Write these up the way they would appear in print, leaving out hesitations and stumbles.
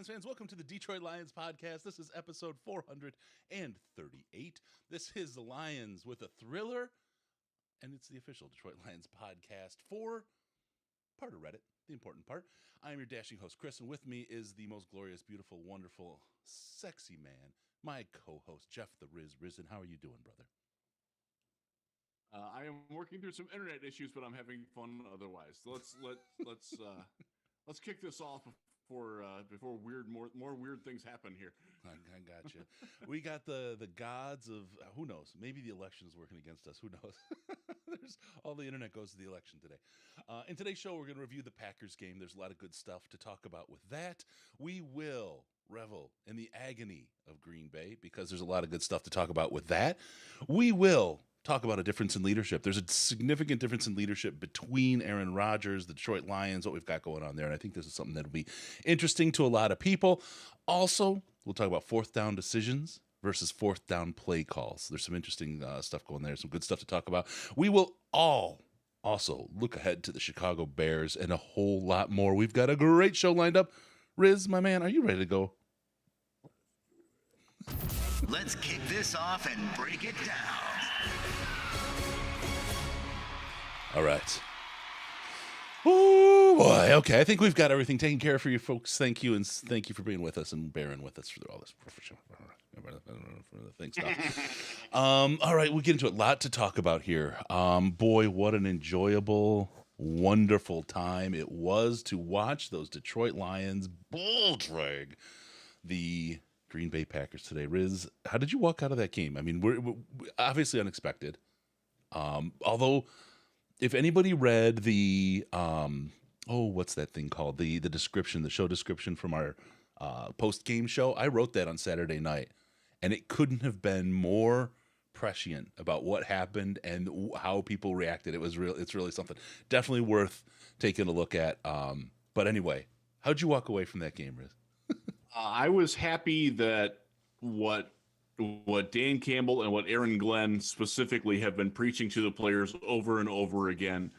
Lions fans, welcome to the Detroit Lions podcast. This is episode 438. This is the Lions with a thriller, and it's the official Detroit Lions podcast for part of Reddit, the important part. I am your dashing host, Chris, and with me is the most glorious, beautiful, wonderful, sexy man, my co-host, Jeff the Riz Risen. How are you doing, brother? I am working through some internet issues, but I'm having fun otherwise. So let's kick this off before more weird things happen here. I got you. We got the gods of who knows? Maybe the election is working against us. Who knows? There's all the internet goes to the election today. In today's show, we're going to review the Packers game. There's a lot of good stuff to talk about with that. We will revel in the agony of Green Bay because there's a lot of good stuff to talk about with that. We will talk about a difference in leadership. There's a significant difference in leadership between Aaron Rodgers, the Detroit Lions, what we've got going on there. And I think this is something that'll be interesting to a lot of people. Also, we'll talk about fourth down decisions versus fourth down play calls. There's some interesting stuff going there, some good stuff to talk about. We will all also look ahead to the Chicago Bears and a whole lot more. We've got a great show lined up. Riz, my man, are you ready to go? Let's kick this off and break it down. All right. Oh boy. Okay, I think we've got everything taken care of for you folks. Thank you, and thank you for being with us and bearing with us through all this thing stuff. All right, we'll get into a lot to talk about here. Boy, what an enjoyable, wonderful time it was to watch those Detroit Lions bull drag the Green Bay Packers today. Riz, how did you walk out of that game? I mean, we're obviously unexpected. Although, if anybody read the what's that thing called? The description, the show description from our post-game show, I wrote that on Saturday night, and it couldn't have been more prescient about what happened and how people reacted. It's really something. Definitely worth taking a look at. But anyway, how'd you walk away from that game, Riz? I was happy that what Dan Campbell and what Aaron Glenn specifically have been preaching to the players over and over again.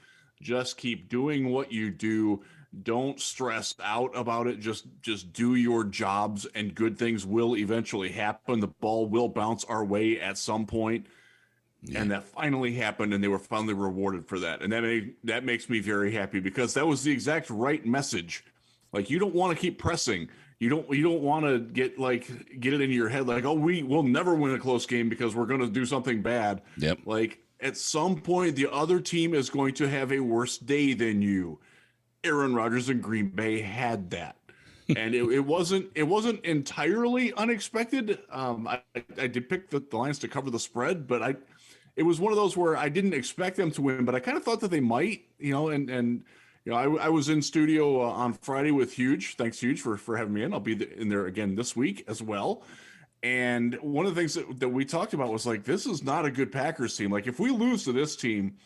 Just keep doing what you do. Don't stress out about it. Just do your jobs, and good things will eventually happen. The ball will bounce our way at some point. Yeah. And that finally happened, and they were finally rewarded for that. And that makes me very happy because that was the exact right message. Like, you don't want to keep pressing. You don't want to get it into your head like, oh, we'll never win a close game because we're going to do something bad. Yep. Like, at some point, the other team is going to have a worse day than you. Aaron Rodgers and Green Bay had that, and it wasn't entirely unexpected. I did pick the Lions to cover the spread, but it was one of those where I didn't expect them to win, but I kind of thought that they might, and. You know, I was in studio on Friday with Huge. Thanks, Huge, for having me in. I'll be in there again this week as well. And one of the things that we talked about was like, this is not a good Packers team. Like, if we lose to this team,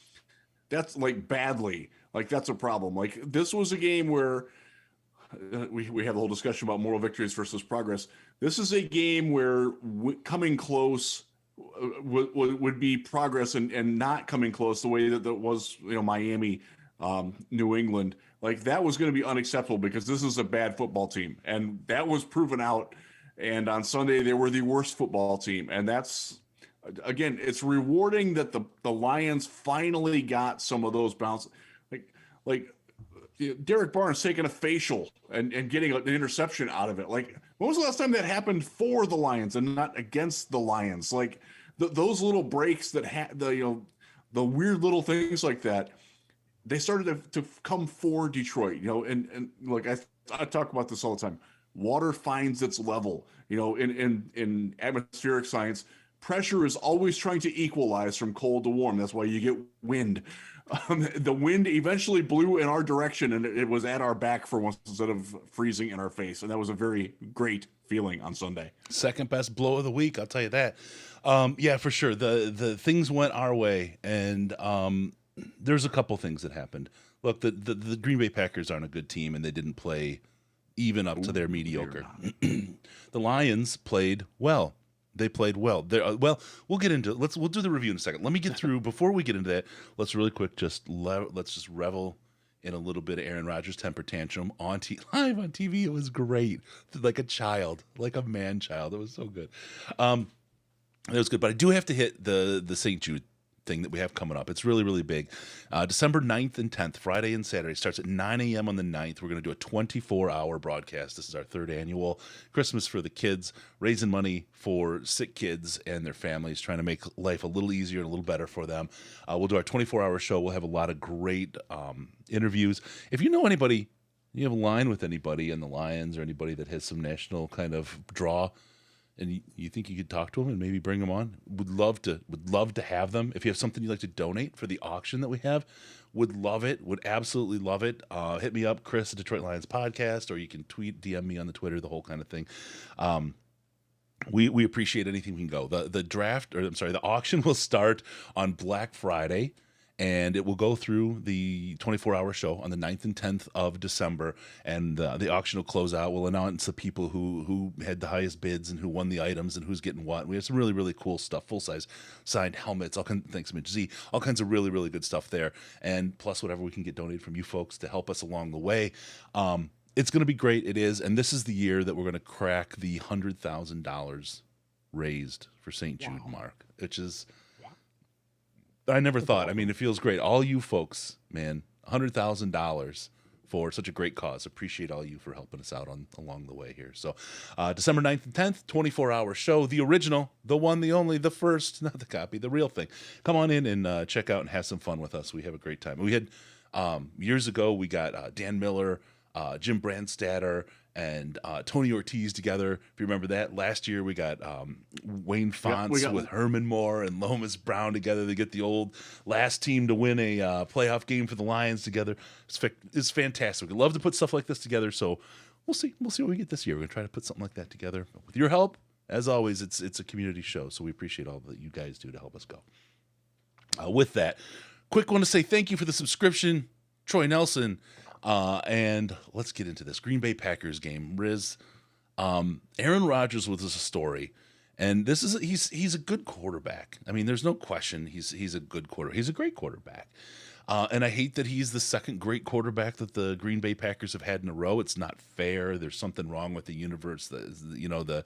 that's like badly. Like, that's a problem. Like, this was a game where we have the whole discussion about moral victories versus progress. This is a game where coming close would be progress, and not coming close the way that was, Miami. New England, like, that was going to be unacceptable because this is a bad football team, and that was proven out. And on Sunday, they were the worst football team, and that's, again, it's rewarding that the Lions finally got some of those bounces. Like Derek Barnes taking a facial and getting an interception out of it. Like, when was the last time that happened for the Lions and not against the Lions? Like, those little breaks that the weird little things like that. They started to come for Detroit, and like I talk about this all the time. Water finds its level, in atmospheric science. Pressure is always trying to equalize from cold to warm. That's why you get wind. The wind eventually blew in our direction, and it was at our back for once instead of freezing in our face. And that was a very great feeling on Sunday. Second best blow of the week, I'll tell you that. Yeah, for sure. The things went our way, and there's a couple things that happened. Look, the Green Bay Packers aren't a good team, and they didn't play even up to their mediocre. The Lions played well. They played well. We'll get into it. We'll do the review in a second. Let me get through before we get into that. Let's really quick let's just revel in a little bit of Aaron Rodgers' temper tantrum live on TV. It was great, like a child, like a man child. It was so good. It was good, but I do have to hit the St. Jude thing that we have coming up. It's really, really big. December 9th and 10th, Friday and Saturday. Starts at 9 a.m. on the 9th. We're going to do a 24-hour broadcast. This is our third annual Christmas for the kids, raising money for sick kids and their families, trying to make life a little easier and a little better for them. We'll do our 24-hour show. We'll have a lot of great interviews. If you know anybody, you have a line with anybody in the Lions or anybody that has some national kind of draw, and you think you could talk to them and maybe bring them on, would love to have them. If you have something you'd like to donate for the auction that we have, would love it, would absolutely love it. Hit me up, Chris at Detroit Lions Podcast, or you can DM me on the Twitter, the whole kind of thing. We appreciate anything we can go. The auction will start on Black Friday, and it will go through the 24-hour show on the 9th and 10th of December, and the auction will close out. We'll announce the people who had the highest bids and who won the items and who's getting what. We have some really, really cool stuff, full-size signed helmets, thanks, Mitch Z, all kinds of really, really good stuff there, and plus whatever we can get donated from you folks to help us along the way. It's going to be great. It is, and this is the year that we're going to crack the $100,000 raised for St. Jude mark, which is... I never thought. I mean, it feels great. All you folks, man, $100,000 for such a great cause. Appreciate all you for helping us out along the way here. So December 9th and 10th, 24-hour show, the original, the one, the only, the first, not the copy, the real thing. Come on in and check out and have some fun with us. We have a great time. We had, years ago, we got Dan Miller, Jim Brandstatter, and Tony Ortiz together. If you remember that, last year we got Wayne Fonts with Herman Moore and Lomas Brown together. They get the old last team to win a playoff game for the Lions together. It's fantastic. We love to put stuff like this together, so we'll see. We'll see what we get this year. We're going to try to put something like that together. With your help, as always, it's a community show, so we appreciate all that you guys do to help us go. With that, quick one to say thank you for the subscription, Troy Nelson. And let's get into this Green Bay Packers game. Riz, Aaron Rodgers was a story, and he's a good quarterback. I mean, there's no question he's a good quarterback. He's a great quarterback. And I hate that he's the second great quarterback that the Green Bay Packers have had in a row. It's not fair. There's something wrong with the universe. The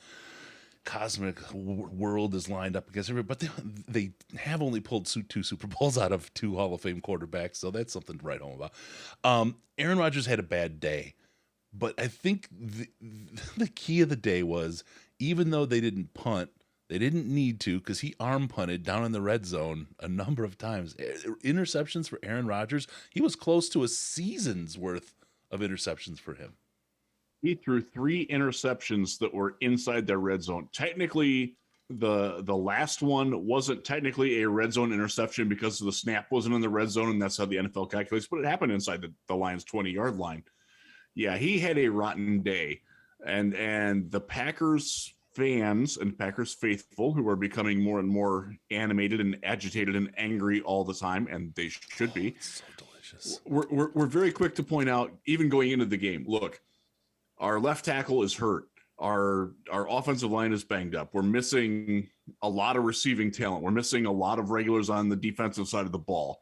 cosmic world is lined up against everybody, but they have only pulled 2 Super Bowls out of 2 Hall of Fame quarterbacks, so that's something to write home about. Aaron Rodgers had a bad day, but I think the key of the day was, even though they didn't punt, they didn't need to, because he arm punted down in the red zone a number of times. Interceptions for Aaron Rodgers, he was close to a season's worth of interceptions for him. He threw 3 interceptions that were inside their red zone. Technically, the last one wasn't technically a red zone interception because the snap wasn't in the red zone, and that's how the NFL calculates, but it happened inside the Lions' 20-yard line. Yeah, he had a rotten day. And the Packers fans and Packers faithful, who are becoming more and more animated and agitated and angry all the time, and they should be. It's so delicious. We're very quick to point out, even going into the game, look, our left tackle is hurt. Our offensive line is banged up. We're missing a lot of receiving talent. We're missing a lot of regulars on the defensive side of the ball.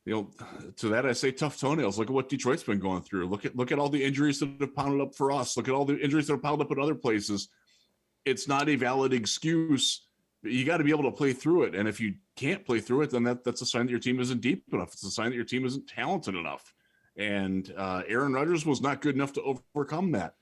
To that I say tough toenails. Look at what Detroit's been going through. Look at all the injuries that have pounded up for us. Look at all the injuries that have piled up in other places. It's not a valid excuse. You got to be able to play through it. And if you can't play through it, then that's a sign that your team isn't deep enough. It's a sign that your team isn't talented enough. And Aaron Rodgers was not good enough to overcome that.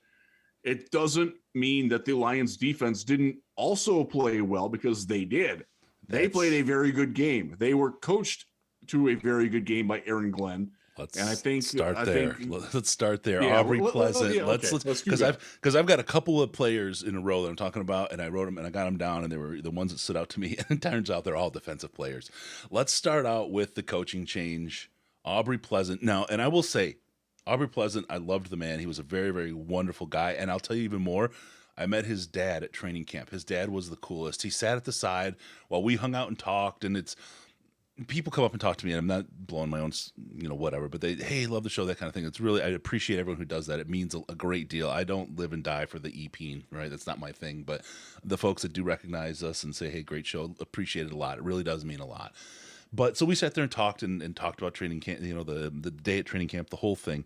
It doesn't mean that the Lions defense didn't also play well, because they did. They played a very good game. They were coached to a very good game by Aaron Glenn. Let's start there. Yeah, Aubrey Pleasant. let's because I've got a couple of players in a row that I'm talking about, and I wrote them and I got them down, and they were the ones that stood out to me. And it turns out they're all defensive players. Let's start out with the coaching change. Aubrey Pleasant. Now, and I will say, Aubrey Pleasant, I loved the man. He was a very, very wonderful guy. And I'll tell you even more, I met his dad at training camp. His dad was the coolest. He sat at the side while we hung out and talked, and people come up and talk to me, and I'm not blowing my own, whatever, but hey, love the show, that kind of thing. It's really, I appreciate everyone who does that. It means a great deal. I don't live and die for the EP, right? That's not my thing, but the folks that do recognize us and say, hey, great show, appreciate it a lot. It really does mean a lot. But so we sat there and talked talked about training camp, the day at training camp, the whole thing.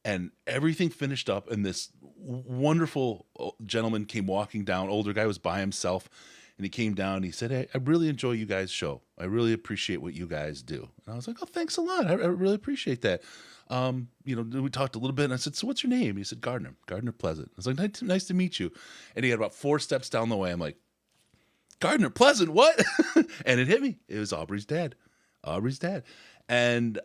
And everything finished up, and this wonderful gentleman came walking down. Older guy was by himself, and he came down. And he said, "Hey, I really enjoy you guys' show. I really appreciate what you guys do." And I was like, "Oh, thanks a lot. I really appreciate that." We talked a little bit, and I said, "So what's your name?" He said, Gardner Pleasant. I was like, nice to meet you." And he had about 4 steps down the way. I'm like, "Gardner Pleasant, what?" And it hit me. It was Aubrey's dad. And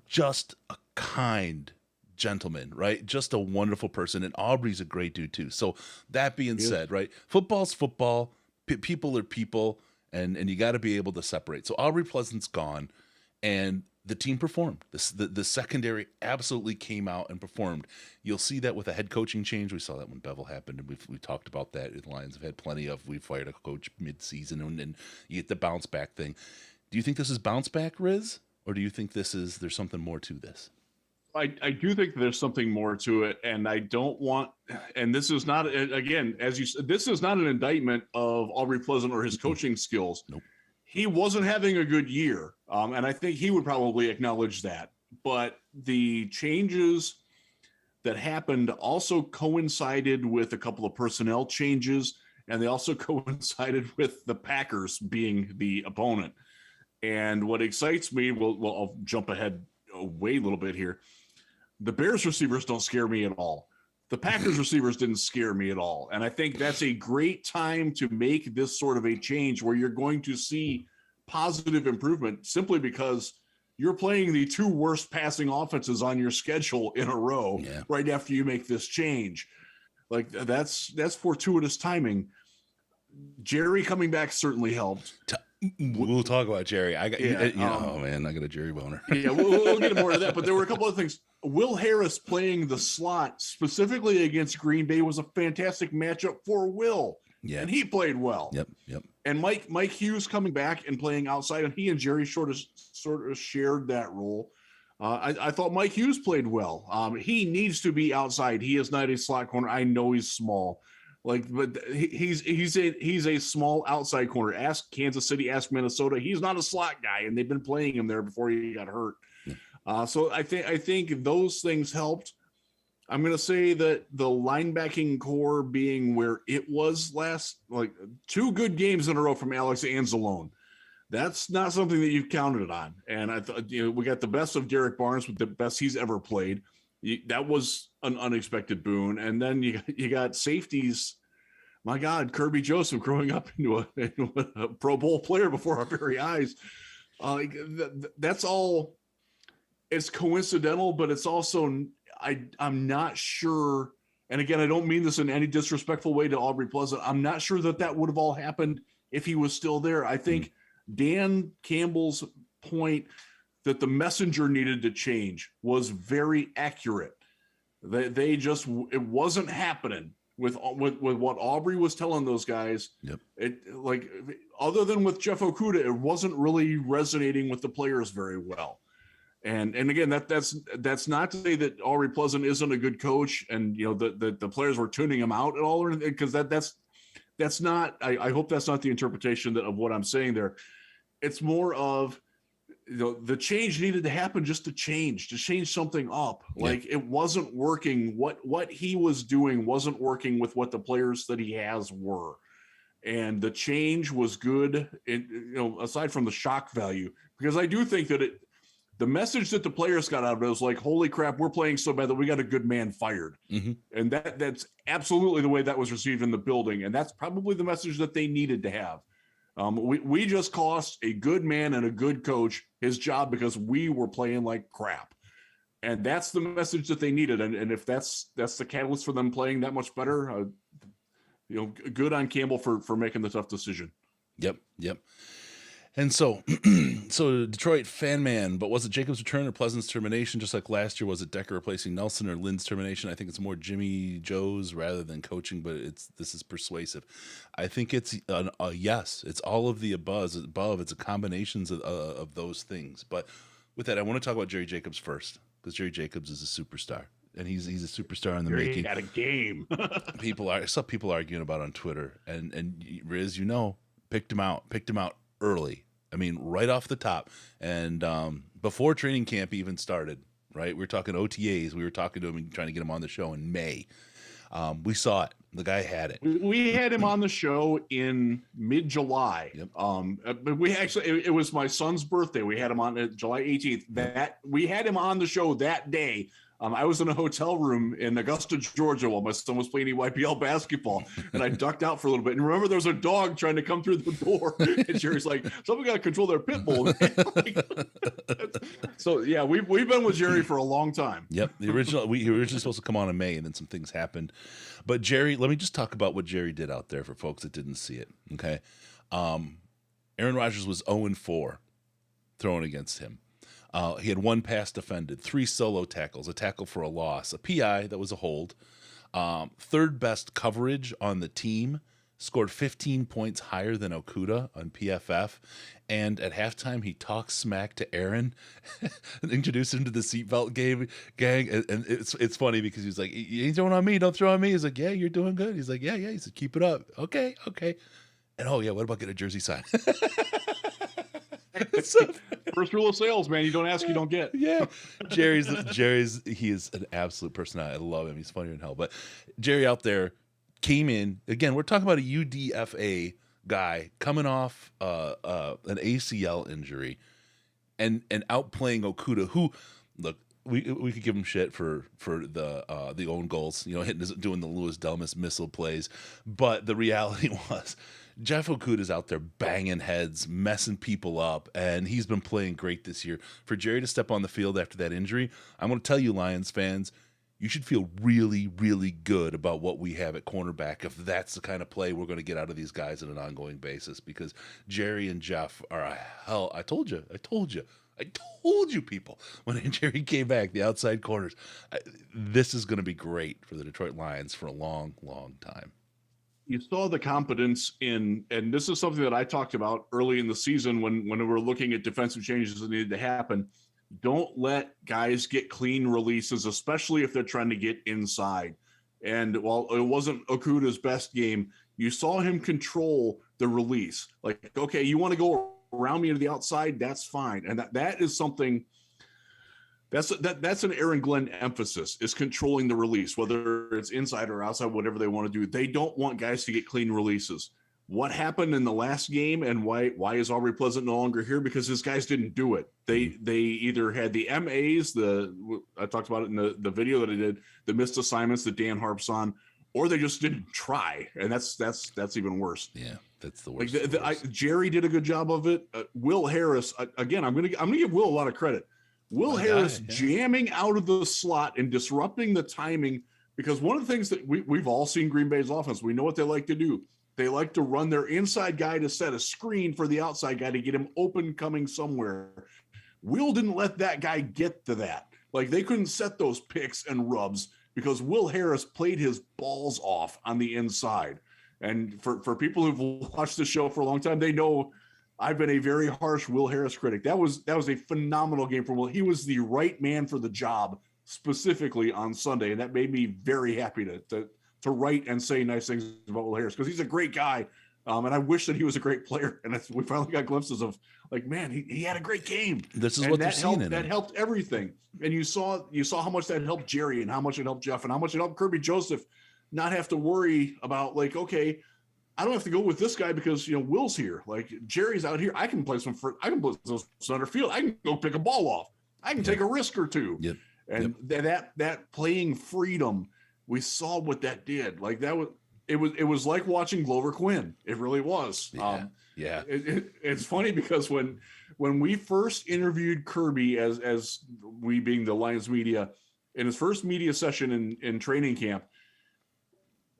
just a kind gentleman, right? Just a wonderful person. And Aubrey's a great dude too. So that being said, right? Football's football. People are people. And you got to be able to separate. So Aubrey Pleasant's gone, and the team performed. The secondary absolutely came out and performed. You'll see that with a head coaching change. We saw that when Bevel happened, and we talked about that. The Lions have had plenty of. We fired a coach mid-season, and you get the bounce back thing. Do you think this is bounce back, Riz, or do you think there's something more to this? I do think there's something more to it, and I don't want. And this is not, again, as you said, this is not an indictment of Aubrey Pleasant or his coaching skills. Nope. He wasn't having a good year, and I think he would probably acknowledge that. But the changes that happened also coincided with a couple of personnel changes, and they also coincided with the Packers being the opponent. And what excites me, well, I'll jump ahead way a little bit here. The Bears receivers don't scare me at all. The Packers receivers didn't scare me at all. And I think that's a great time to make this sort of a change where you're going to see positive improvement simply because you're playing the 2 worst passing offenses on your schedule in a row right after you make this change. Like that's fortuitous timing. Jerry coming back certainly helped. We'll talk about Jerry. I got oh man, I got a Jerry boner. Yeah, we'll get more to that. But there were a couple of things. Will Harris playing the slot specifically against Green Bay was a fantastic matchup for Will. Yeah, and he played well. Yep. And Mike Hughes coming back and playing outside, and he and Jerry sort of shared that role. I thought Mike Hughes played well. He needs to be outside. He is not a slot corner. I know he's small. But he's a small outside corner. Ask Kansas City, ask Minnesota. He's not a slot guy, and they've been playing him there before he got hurt. So I think those things helped. I'm going to say that the linebacking core being where it was last, 2 good games in a row from Alex Anzalone. That's not something that you've counted on. And I thought, we got the best of Derek Barnes with the best he's ever played. That was an unexpected boon. And then you got safeties. My God, Kirby Joseph growing up into a Pro Bowl player before our very eyes. That's all. It's coincidental, but it's also I'm not sure. And again, I don't mean this in any disrespectful way to Aubrey Pleasant. I'm not sure that would have all happened if he was still there. I think Dan Campbell's point that the messenger needed to change was very accurate. It wasn't happening with what Aubrey was telling those guys. Yep. Other than with Jeff Okudah, it wasn't really resonating with the players very well. And again, that's not to say that Aubrey Pleasant isn't a good coach, and the players were tuning him out at all, because that's not. I hope that's not the interpretation of what I'm saying there. It's more of the change needed to happen just to change something up. It wasn't working. What he was doing wasn't working with what the players that he has were. And the change was good, aside from the shock value, because I do think that the message that the players got out of it was like, holy crap, we're playing so bad that we got a good man fired. Mm-hmm. And that's absolutely the way that was received in the building. And that's probably the message that they needed to have. We just cost a good man and a good coach his job because we were playing like crap. And that's the message that they needed. And if that's the catalyst for them playing that much better, good on Campbell for making the tough decision. Yep. And so Detroit fan man, but was it Jacobs' return or Pleasant's termination? Just like last year, was it Decker replacing Nelson or Lynn's termination? I think it's more Jimmy Joe's rather than coaching, but this is persuasive. I think it's a yes. It's all of the above. It's a combinations of those things. But with that, I want to talk about Jerry Jacobs first, because Jerry Jacobs is a superstar, and he's a superstar in the making. Got a game. I saw people arguing about it on Twitter, and Riz, picked him out early. I mean, right off the top. And before training camp even started, right? We were talking OTAs. We were talking to him and trying to get him on the show in May. We saw it. The guy had it. We had him on the show in mid-July. Yep. But we actually, it was my son's birthday. We had him on July 18th. That we had him on the show that day. I was in a hotel room in Augusta, Georgia, while my son was playing EYBL basketball, and I ducked out for a little bit. And remember, there was a dog trying to come through the door, and Jerry's like, "Someone got to control their pit bull." So yeah, we've been with Jerry for a long time. Yep, he were originally supposed to come on in May, and then some things happened. But Jerry, let me just talk about what Jerry did out there for folks that didn't see it. Okay, Aaron Rodgers was 0-4 throwing against him. He had 1 pass defended, 3 solo tackles, a tackle for a loss, a PI that was a hold, 3rd best coverage on the team, scored 15 points higher than Okudah on PFF, and at halftime he talked smack to Aaron and introduced him to the seatbelt gang, and it's funny because he's like, "You ain't throwing on me, don't throw on me." He's like, "Yeah, you're doing good." He's like, "Yeah." He said, "Keep it up." Okay. And oh yeah, what about getting a jersey signed? So, first rule of sales, man, you don't ask, you don't get. Yeah. Jerry's he is an absolute personality. I love him. He's funnier than hell. But Jerry out there came in. Again, we're talking about a UDFA guy coming off an ACL injury and outplaying Okudah, who, look, we could give him shit for the own goals, doing the Louis Delmas missile plays, but the reality was Jeff Okudah's out there banging heads, messing people up, and he's been playing great this year. For Jerry to step on the field after that injury, I'm going to tell you, Lions fans, you should feel really, really good about what we have at cornerback if that's the kind of play we're going to get out of these guys on an ongoing basis, because Jerry and Jeff are a hell. I told you, people, when Jerry came back, the outside corners. This is going to be great for the Detroit Lions for a long, long time. You saw the competence in, and this is something that I talked about early in the season when we were looking at defensive changes that needed to happen. Don't let guys get clean releases, especially if they're trying to get inside. And while it wasn't Okudah's best game, you saw him control the release. Like, okay, you want to go around me to the outside, that's fine. And that is something that's an Aaron Glenn emphasis, is controlling the release, whether it's inside or outside, whatever they want to do. They don't want guys to get clean releases. What happened in the last game, and why is Aubrey Pleasant no longer here? Because his guys didn't do it. They either had the MAs, I talked about it in the video that I did, the missed assignments that Dan harps on, or they just didn't try, and that's even worse. Yeah, that's the worst. Jerry did a good job of it. Will Harris, again, I'm gonna give Will a lot of credit. Will Harris jamming out of the slot and disrupting the timing, because one of the things that we've all seen Green Bay's offense, we know what they like to do. They like to run their inside guy to set a screen for the outside guy to get him open coming somewhere. Will didn't let that guy get to that. Like, they couldn't set those picks and rubs because Will Harris played his balls off on the inside. And for people who've watched the show for a long time, they know I've been a very harsh Will Harris critic. That was a phenomenal game for Will. He was the right man for the job specifically on Sunday, and that made me very happy to write and say nice things about Will Harris, because he's a great guy, and I wish that he was a great player. And we finally got glimpses of, like, man, he had a great game. This is what they're seeing in him. That helped everything, and you saw how much that helped Jerry, and how much it helped Jeff, and how much it helped Kirby Joseph not have to worry about, like, okay, I don't have to go with this guy because Will's here. Like, Jerry's out here. I can play some center field. I can go pick a ball off. I can take a risk or two. Yep. And that playing freedom, we saw what that did. Like, it was like watching Glover Quinn. It really was. Yeah. It's funny because when we first interviewed Kirby as we being the Lions media in his first media session in training camp,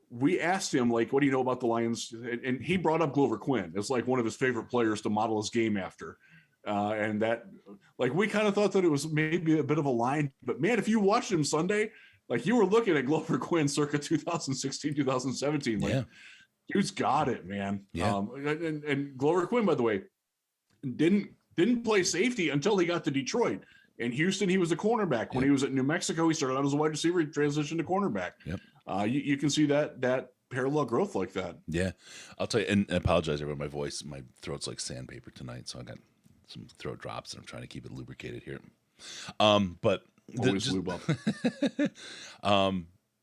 we asked him, like, what do you know about the Lions? And he brought up Glover Quinn as like one of his favorite players to model his game after. And that, like, we kind of thought that it was maybe a bit of a line, but man, if you watched him Sunday, like, you were looking at Glover Quinn circa 2016, 2017. Like, dude's got it, man. Yeah. And Glover Quinn, by the way, didn't play safety until he got to Detroit. In Houston, he was a cornerback. When he was at New Mexico, he started out as a wide receiver. He transitioned to cornerback. Yep. You can see that parallel growth like that. Yeah, I'll tell you, and I apologize everyone, my throat's like sandpaper tonight, so I got some throat drops and I'm trying to keep it lubricated here. But Always lube up.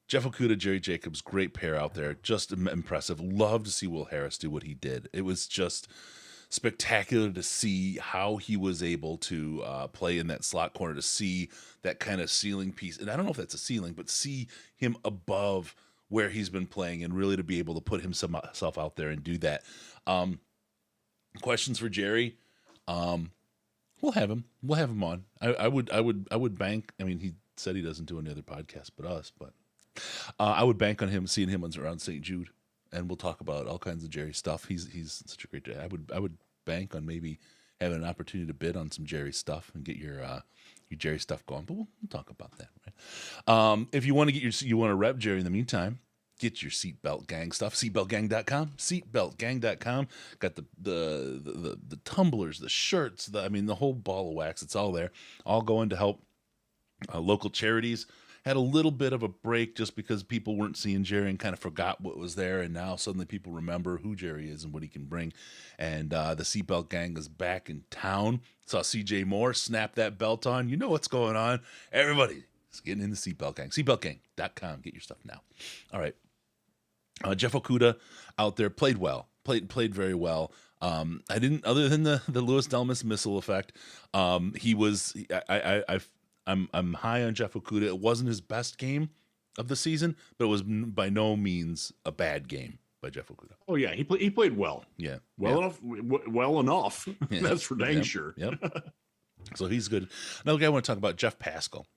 Jeff Okudah, Jerry Jacobs, great pair out there, just impressive. Love to see Will Harris do what he did. It was just spectacular to see how he was able to play in that slot corner, to see that kind of ceiling piece, and I don't know if that's a ceiling, but see him above where he's been playing, and really to be able to put himself out there and do that. Questions for Jerry? We'll have him on. I would bank. I mean, he said he doesn't do any other podcast but us, but I would bank on him, seeing him around St. Jude, and we'll talk about all kinds of Jerry stuff. He's such a great guy. I would bank on maybe having an opportunity to bid on some Jerry stuff and get your Jerry stuff going. But we'll talk about that. Right? If you want to you want to rep Jerry in the meantime, get your Seatbelt Gang stuff. Seatbeltgang.com. Seatbeltgang.com. Got the tumblers, the shirts, the whole ball of wax. It's all there. All going to help local charities. Had a little bit of a break just because people weren't seeing Jerry and kind of forgot what was there, and now suddenly people remember who Jerry is and what he can bring. And the Seatbelt Gang is back in town. Saw CJ Moore snap that belt on. You know what's going on. Everybody is getting in the Seatbelt Gang. Seatbeltgang.com. Get your stuff now. All right. Jeff Okudah out there played well. Played very well. I didn't, other than the Lewis Delmas missile effect. He was. I'm high on Jeff Okudah. It wasn't his best game of the season, but it was by no means a bad game by Jeff Okudah. Oh yeah, he played well. Yeah, enough. Well enough. Yeah. That's for dang sure. Yep. So he's good. Another guy I want to talk about, Jeff Pascal.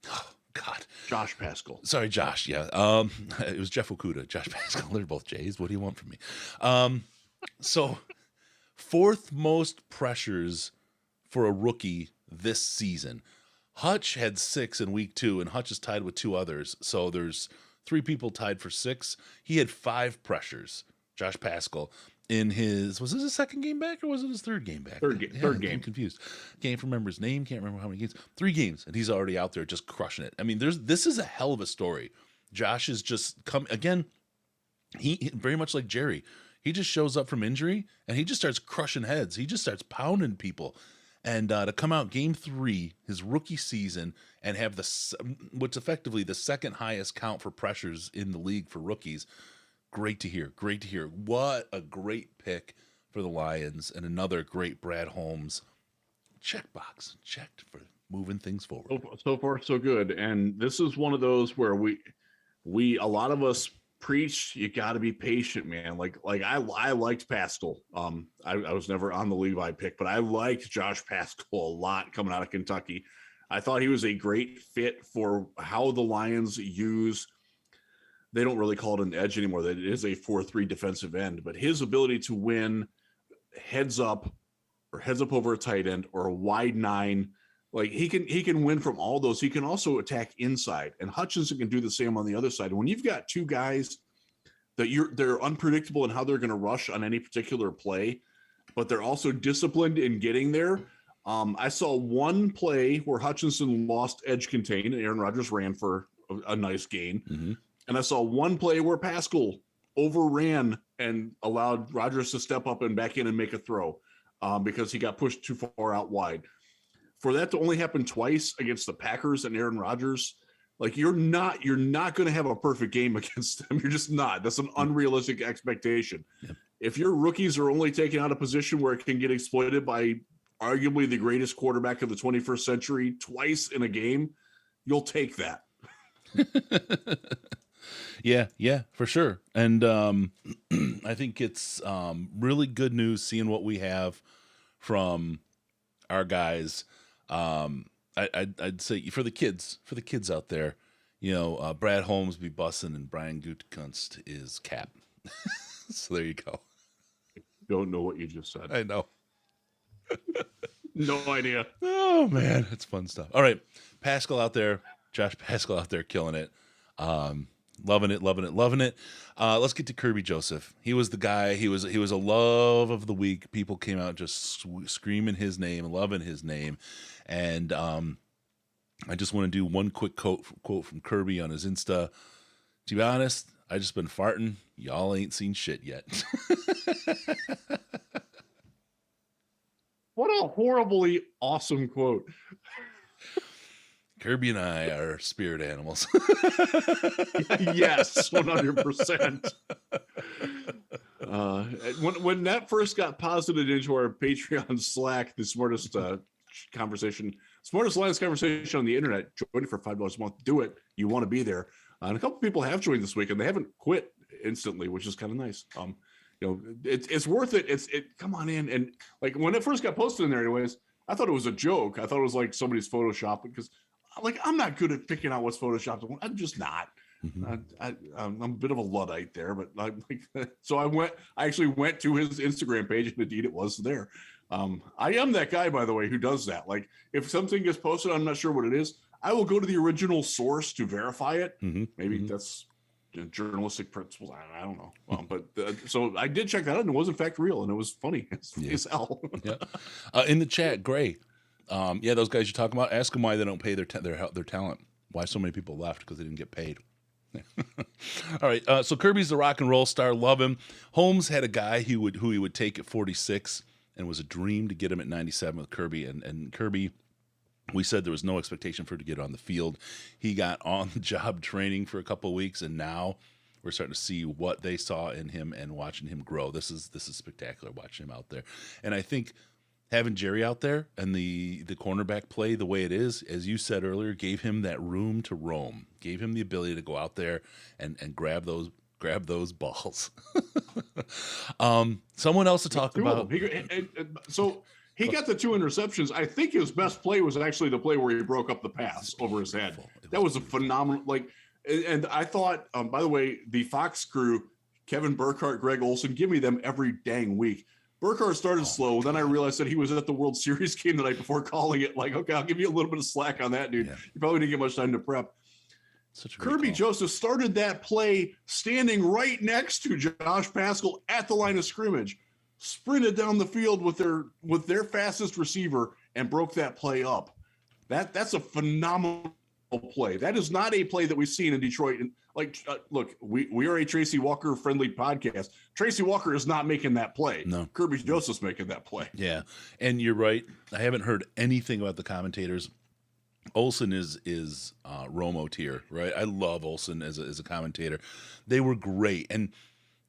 Oh God, Josh Pascal. Sorry, Josh. Yeah, it was Jeff Okudah, Josh Pascal. They're both J's. What do you want from me? So fourth most pressures for a rookie this season. Hutch had 6 in week 2, and Hutch is tied with 2 others. So there's 3 people tied for 6. He had 5 pressures, Josh Pascal, in his, was this his second game back or was it his third game back? Third game. I'm confused. Can't remember his name. Can't remember how many games. 3 games, and he's already out there just crushing it. I mean, this is a hell of a story. Josh is just again, he very much like Jerry. He just shows up from injury, and he just starts crushing heads. He just starts pounding people. And to come out game 3, his rookie season, and have what's effectively the second highest count for pressures in the league for rookies, great to hear. Great to hear. What a great pick for the Lions, and another great Brad Holmes checkbox checked for moving things forward. So far, so good. And this is one of those where we a lot of us preach, you got to be patient, man. Like I liked Pascal. I was never on the Levi pick, but I liked Josh Pascal a lot coming out of Kentucky. I thought he was a great fit for how the Lions use. They don't really call it an edge anymore. That it is a 4-3 defensive end, but his ability to win heads up over a tight end or a wide 9. Like he can win from all those. He can also attack inside, and Hutchinson can do the same on the other side. When you've got 2 guys that they're unpredictable in how they're going to rush on any particular play, but they're also disciplined in getting there. I saw one play where Hutchinson lost edge contain, and Aaron Rodgers ran for a nice gain. Mm-hmm. And I saw one play where Pascal overran and allowed Rodgers to step up and back in and make a throw because he got pushed too far out wide. For that to only happen twice against the Packers and Aaron Rodgers, like you're not going to have a perfect game against them. You're just not. That's an unrealistic expectation. Yep. If your rookies are only taken out of position where it can get exploited by arguably the greatest quarterback of the 21st century twice in a game, you'll take that. Yeah, for sure. And I think it's really good news seeing what we have from our guys. I'd say for the kids out there, Brad Holmes be bussin' and Brian Gutekunst is cap. So there you go. Don't know what you just said. I know. No idea. Oh man, it's fun stuff. All right, Pascal out there, Josh Pascal out there killing it. Loving it. Let's get to Kirby Joseph. He was the guy. He was a love of the week. People came out just screaming his name, loving his name, and I just want to do one quick quote from Kirby on his Insta. To be honest, I just been farting. Y'all ain't seen shit yet. What a horribly awesome quote. Kirby and I are spirit animals. Yes, 100%. When that first got posited into our Patreon Slack, the smartest smartest conversation on the internet, join it for $5 a month. Do it. You want to be there. And a couple people have joined this week, and they haven't quit instantly, which is kind of nice. It's worth it. Come on in. And like when it first got posted in there, anyways, I thought it was a joke. I thought it was like somebody's Photoshop, because like I'm not good at picking out what's Photoshopped. I'm just not. I'm a bit of a Luddite there, but so I actually went to his Instagram page, and indeed it was there. I am that guy, by the way, who does that. Like if something gets posted, I'm not sure what it is, I will go to the original source to verify it. Maybe that's journalistic principles. I don't know. So I did check that out, and it was in fact real, and it was funny as hell. In the chat, Gray. Those guys you're talking about, ask them why they don't pay their talent. Why so many people left, because they didn't get paid. All right, so Kirby's the rock and roll star. Love him. Holmes had a guy who he would take at 46, and it was a dream to get him at 97 with Kirby. And Kirby, we said there was no expectation for him to get on the field. He got on the job training for a couple of weeks, and now we're starting to see what they saw in him and watching him grow. This is spectacular watching him out there. And I think having Jerry out there and the cornerback play the way it is, as you said earlier, gave him that room to roam, gave him the ability to go out there and grab those balls. Someone else to talk about. So he got the 2 interceptions. I think his best play was actually the play where he broke up the pass over his head. That was a phenomenal, and I thought, by the way, the Fox crew, Kevin Burkhardt, Greg Olson, give me them every dang week. Burkhardt started slow. Then I realized that he was at the World Series game the night before, calling it like, okay, I'll give you a little bit of slack on that, dude. You probably didn't get much time to prep. Kirby Joseph started that play standing right next to Josh Paschal at the line of scrimmage, sprinted down the field with their fastest receiver, and broke that play up. That's a phenomenal play. That is not a play that we've seen in Detroit. And look, we are a Tracy Walker friendly podcast. Tracy Walker is not making that play. No, Kirby Joseph's making that play. Yeah, and you're right. I haven't heard anything about the commentators. Olsen is Romo tier, right? I love Olsen as a commentator. They were great, and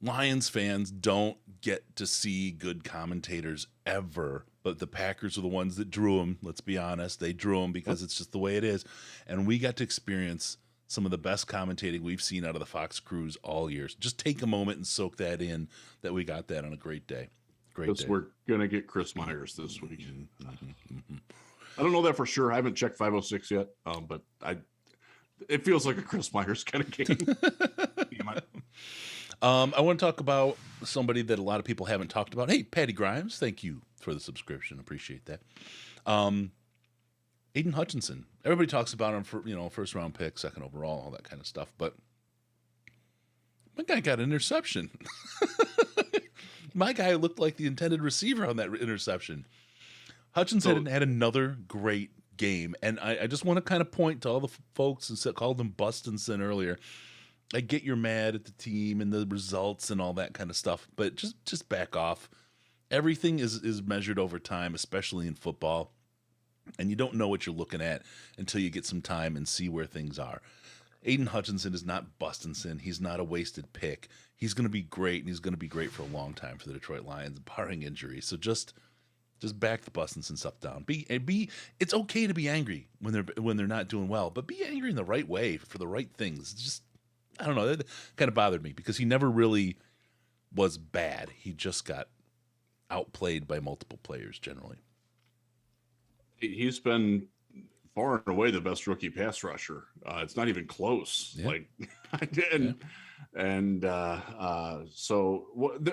Lions fans don't get to see good commentators ever, but the Packers are the ones that drew them. Let's be honest. They drew them because it's just the way it is. And we got to experience some of the best commentating we've seen out of the Fox crews all years. Just take a moment and soak that in, that we got that on a great day. Great day. We're going to get Chris Myers this week. I don't know that for sure. I haven't checked 506 yet, but it feels like a Chris Myers kind of game. I want to talk about somebody that a lot of people haven't talked about. Hey, Patty Grimes, thank you for the subscription. Appreciate that. Aiden Hutchinson. Everybody talks about him for, first round pick, second overall, all that kind of stuff. But my guy got an interception. My guy looked like the intended receiver on that interception. Hutchinson had another great game. And I just want to kind of point to all the folks and called them Bustinson earlier. I get you're mad at the team and the results and all that kind of stuff, but just back off. Everything is measured over time, especially in football, and you don't know what you're looking at until you get some time and see where things are. Aiden Hutchinson is not Bustinson. He's not a wasted pick. He's going to be great, and he's going to be great for a long time for the Detroit Lions, barring injury. So just back the Bustinson stuff down. It's okay to be angry when they're not doing well, but be angry in the right way for the right things. Just, I don't know. That kind of bothered me because he never really was bad. He just got outplayed by multiple players generally. He's been far and away the best rookie pass rusher. It's not even close. Yeah.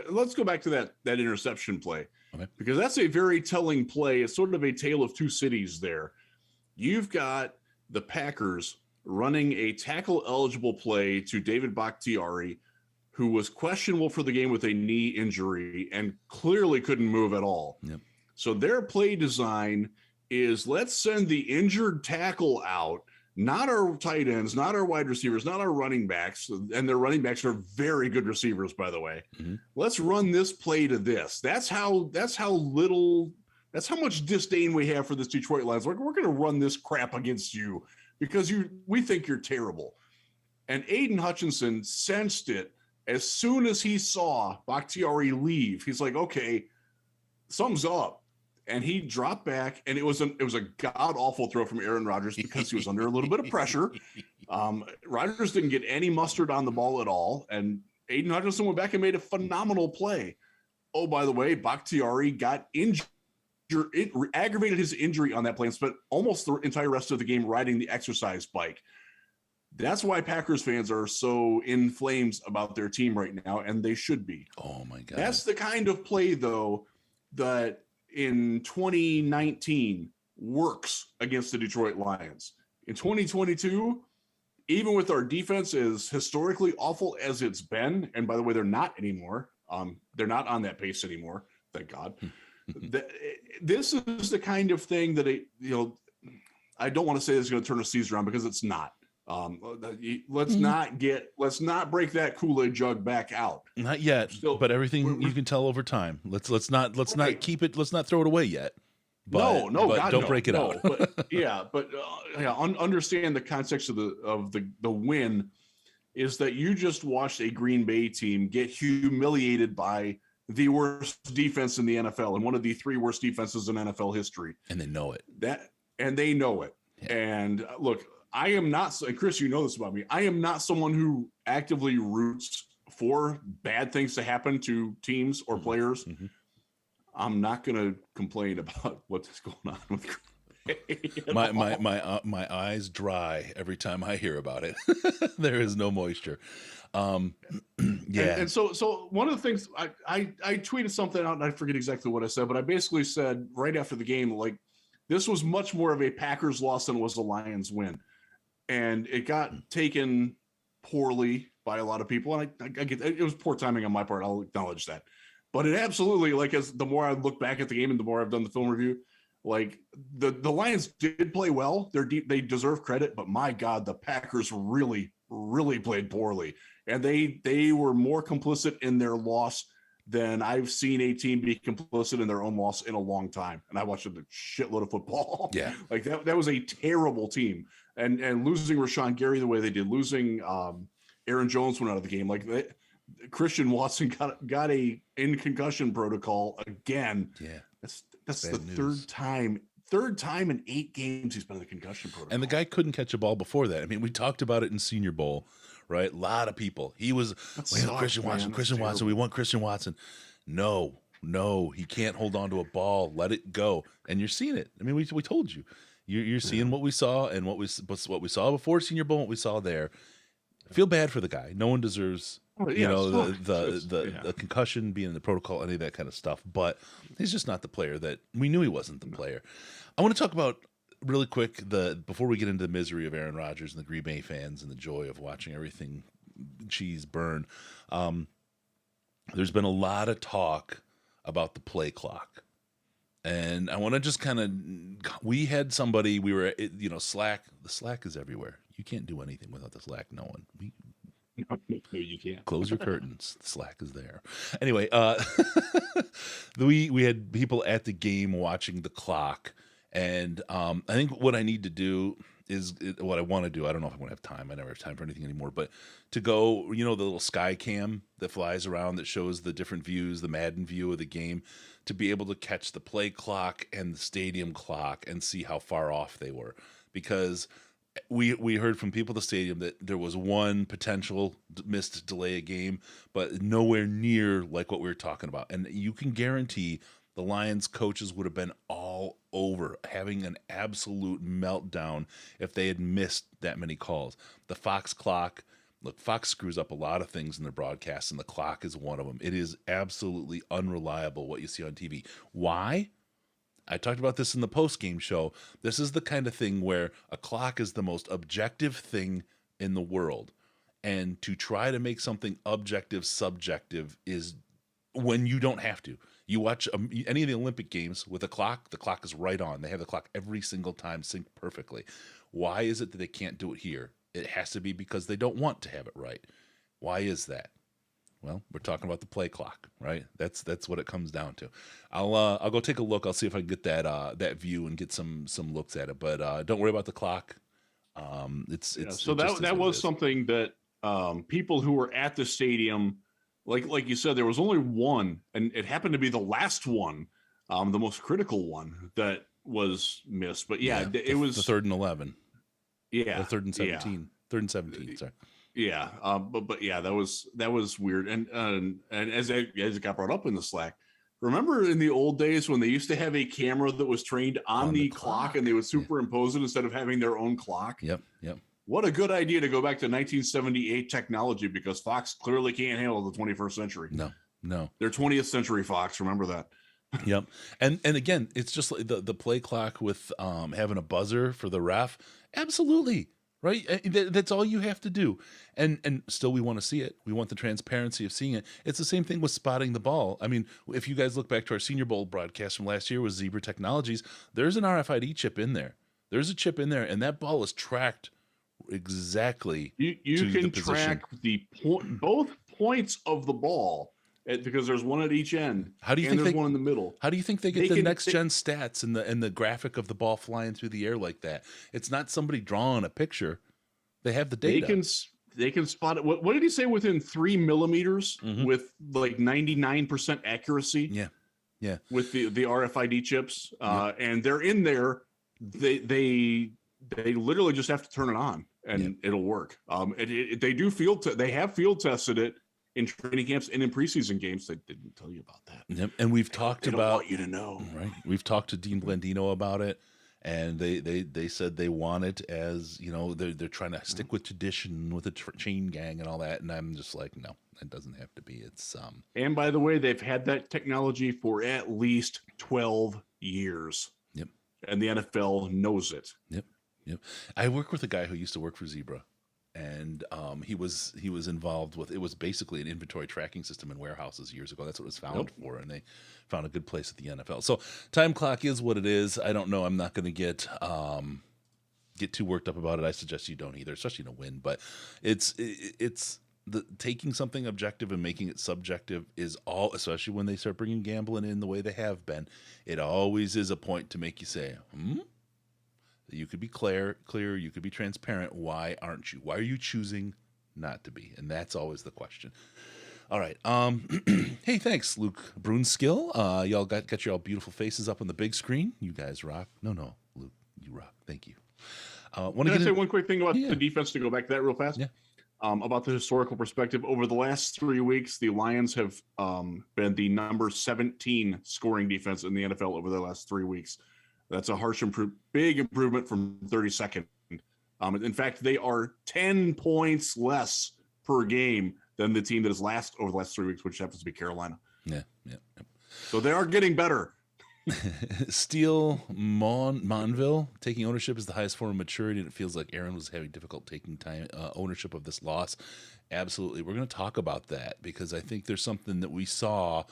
Let's go back to that interception play, okay, because that's a very telling play. It's sort of a tale of two cities there. You've got the Packers running a tackle-eligible play to David Bakhtiari, who was questionable for the game with a knee injury and clearly couldn't move at all. Yep. So their play design is, let's send the injured tackle out not our tight ends, not our wide receivers, not our running backs, and their running backs are very good receivers, by the way. Mm-hmm. Let's run this play to this. That's how much disdain we have for this Detroit Lions. We're going to run this crap against you because we think you're terrible. And Aiden Hutchinson sensed it as soon as he saw Bakhtiari leave. He's like, okay, something's up. And he dropped back, and it was a god-awful throw from Aaron Rodgers because he was under a little bit of pressure. Rodgers didn't get any mustard on the ball at all, and Aiden Hutchinson went back and made a phenomenal play. Oh, by the way, Bakhtiari got injured, aggravated his injury on that play and spent almost the entire rest of the game riding the exercise bike. That's why Packers fans are so in flames about their team right now, and they should be. Oh, my God. That's the kind of play, though, that in 2019 works against the Detroit Lions. In 2022, even with our defense as historically awful as it's been, and by the way, they're not anymore. They're not on that pace anymore. Thank God. This is the kind of thing that I don't want to say it's going to turn a season around because it's not. Let's not break that Kool-Aid jug back out. Not yet, but everything you can tell over time. Let's not keep it. Let's not throw it away yet. But, God, don't break it out. Understand the context of the win is that you just watched a Green Bay team get humiliated by the worst defense in the NFL and one of the 3 worst defenses in NFL history, and they know it. Yeah. And look, I am not, and Chris, you know this about me, I am not someone who actively roots for bad things to happen to teams or players. Mm-hmm. I'm not going to complain about what's going on with my eyes dry every time I hear about it. There is no moisture. Yeah. And so one of the things I tweeted something out and I forget exactly what I said, but I basically said right after the game, like, this was much more of a Packers loss than it was a Lions win. And it got taken poorly by a lot of people. And I get it was poor timing on my part. I'll acknowledge that. But it absolutely, like, as the more I look back at the game and the more I've done the film review, like the Lions did play well. They deserve credit, but my God, the Packers really, really played poorly. And they were more complicit in their loss than I've seen a team be complicit in their own loss in a long time. And I watched a shitload of football. Yeah. Like that was a terrible team. And losing Rashawn Gary the way they did, losing Aaron Jones went out of the game. Like Christian Watson got in concussion protocol again. Yeah. That's the third time in 8 games he's been in the concussion protocol. And the guy couldn't catch a ball before that. I mean, we talked about it in Senior Bowl, right? A lot of people. He was Christian Watson. We want Christian Watson. No, he can't hold on to a ball. Let it go. And you're seeing it. I mean, we told you. You're seeing what we saw and what we saw before Senior Bowl, what we saw there. Feel bad for the guy. No one deserves, the concussion, being in the protocol, any of that kind of stuff. But he's just not the player that we knew he wasn't the player. I want to talk about really quick before we get into the misery of Aaron Rodgers and the Green Bay fans and the joy of watching everything cheese burn. There's been a lot of talk about the play clock. And I want to just we had somebody, Slack, the Slack is everywhere. You can't do anything without the Slack. No one. No, you can't. Close your curtains. The Slack is there. Anyway, we had people at the game watching the clock. And I think what I need to do is what I want to do. I don't know if I'm going to have time. I never have time for anything anymore. But to go, the little sky cam that flies around that shows the different views, the Madden view of the game, to be able to catch the play clock and the stadium clock and see how far off they were. Because we heard from people at the stadium that there was one potential missed delay a game, but nowhere near like what we were talking about. And you can guarantee the Lions coaches would have been all over, having an absolute meltdown if they had missed that many calls. The Fox clock, look, Fox screws up a lot of things in their broadcasts, and the clock is one of them. It is absolutely unreliable what you see on TV. Why? I talked about this in the post-game show. This is the kind of thing where a clock is the most objective thing in the world. And to try to make something objective subjective is when you don't have to. You watch any of the Olympic games with a clock, the clock is right on. They have the clock every single time synced perfectly. Why is it that they can't do it here? It has to be because they don't want to have it right. Why is that? Well, we're talking about the play clock, right? That's what it comes down to. I'll go take a look. I'll see if I can get that view and get some looks at it. But don't worry about the clock. So that was something that people who were at the stadium, like you said, there was only one, and it happened to be the last one, the most critical one that was missed. But it was the 3rd and 11. Yeah, or 3rd and 17. Yeah. 3rd and 17. Sorry. Yeah, but yeah, that was weird. And as it got brought up in the Slack, remember in the old days when they used to have a camera that was trained on the clock and they would superimpose it instead of having their own clock? Yep. What a good idea to go back to 1978 technology, because Fox clearly can't handle the 21st century. No. They're 20th century Fox. Remember that. Yep. And again, it's just like the play clock with having a buzzer for the ref. Absolutely. Right? That's all you have to do. And still we want to see it. We want the transparency of seeing it. It's the same thing with spotting the ball. I mean, if you guys look back to our Senior Bowl broadcast from last year with Zebra Technologies, there's an RFID chip in there. There's a chip in there, and that ball is tracked exactly. You can track both points of the ball, because there's one at each end. How do you think there's one in the middle? How do you think they get the next gen stats and the graphic of the ball flying through the air like that? It's not somebody drawing a picture. They have the data. They can spot it. What did he say? Within 3 millimeters with like 99% accuracy. Yeah. With the RFID chips, and they're in there. They literally just have to turn it on and it'll work. They do they have field tested it in training camps and in preseason games. They didn't tell you about that. Yep. And we've talked about. Don't want you to know, right? We've talked to Dean Blandino about it, and they said they want it as they're trying to stick with tradition with the chain gang and all that. And I'm just like, no, it doesn't have to be. It's And by the way, they've had that technology for at least 12 years. Yep. And the NFL knows it. Yep. I work with a guy who used to work for Zebra, and he was involved with. It was basically an inventory tracking system in warehouses years ago. That's what it was founded for, and they found a good place at the NFL. So time clock is what it is. I don't know. I'm not going to get too worked up about it. I suggest you don't either, especially to win. But it's the taking something objective and making it subjective is all, especially when they start bringing gambling in the way they have been. It always is a point to make you say, You could be clear, you could be transparent. Why aren't you? Why are you choosing not to be? And that's always the question. All right. Hey, thanks, Luke Brunskill. Y'all got your all beautiful faces up on the big screen. You guys rock. No, Luke, you rock. Thank you. Can I say one quick thing about the defense, to go back to that real fast? Yeah. About the historical perspective, over the last 3 weeks, the Lions have been the number 17 scoring defense in the NFL over the last 3 weeks. That's a big improvement from 32nd. In fact, they are 10 points less per game than the team that is last over the last 3 weeks, which happens to be Carolina. Yeah. So they are getting better. Steel Monville, taking ownership is the highest form of maturity, and it feels like Aaron was having difficult taking ownership of this loss. Absolutely. We're going to talk about that, because I think there's something that we saw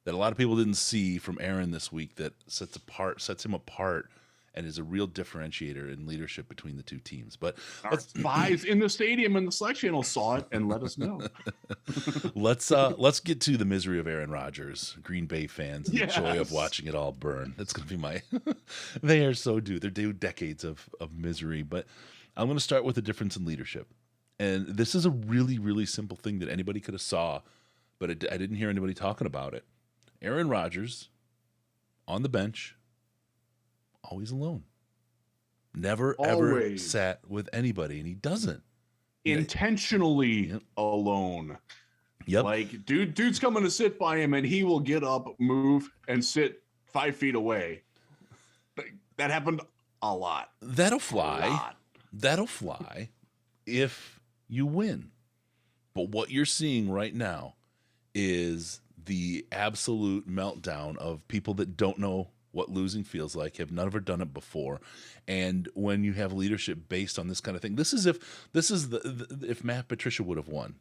that a lot of people didn't see from Aaron this week that sets him apart and is a real differentiator in leadership between the two teams. But our spies in the stadium and the Slack channel saw it and let us know. Let's get to the misery of Aaron Rodgers, Green Bay fans, and the joy of watching it all burn. That's going to be my. They are so due. They're due decades of misery. But I'm going to start with the difference in leadership, and this is a really, really simple thing that anybody could have saw, but I didn't hear anybody talking about it. Aaron Rodgers on the bench. Always alone. Never, ever sat with anybody, and he doesn't. Intentionally alone. Yep. Like, dude's coming to sit by him, and he will get up, move, and sit 5 feet away. That happened a lot. That'll fly. That'll fly if you win. But what you're seeing right now is the absolute meltdown of people that don't know what losing feels like, have never done it before. And when you have leadership based on this kind of thing, if Matt Patricia would have won,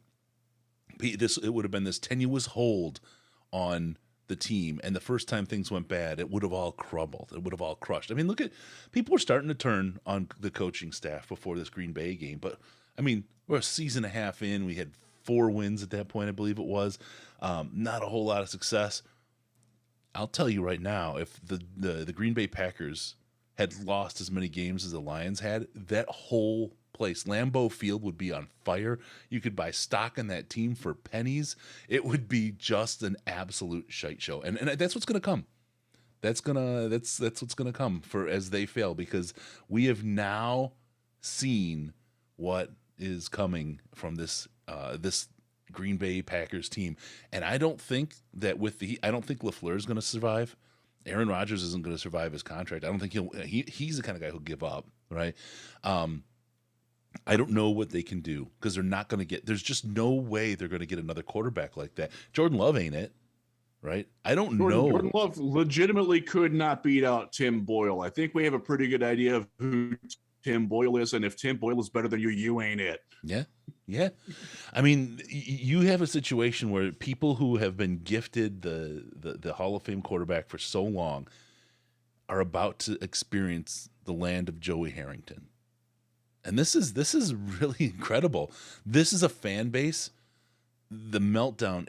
it would have been this tenuous hold on the team, and the first time things went bad, it would have all crumbled. It would have all crushed. I mean, look at people were starting to turn on the coaching staff before this Green Bay game, but I mean, we're a season and a half in. We had 4 wins at that point, I believe it was. Not a whole lot of success. I'll tell you right now, if the Green Bay Packers had lost as many games as the Lions had, that whole place, Lambeau Field, would be on fire. You could buy stock in that team for pennies. It would be just an absolute shite show, and that's what's going to come. That's what's going to come for as they fail, because we have now seen what is coming from this Green Bay Packers team, and I don't think that I don't think LaFleur is going to survive. Aaron Rodgers isn't going to survive his contract. I don't think he's the kind of guy who'll give up, right? I don't know what they can do, because they're not going to get. There's just no way they're going to get another quarterback like that. Jordan Love ain't it, right? I don't know. Jordan Love legitimately could not beat out Tim Boyle. I think we have a pretty good idea of who Tim Boyle is, and if Tim Boyle is better than you ain't it. Yeah. I mean, you have a situation where people who have been gifted the Hall of Fame quarterback for so long are about to experience the land of Joey Harrington. And this is really incredible. This is a fan base. The meltdown,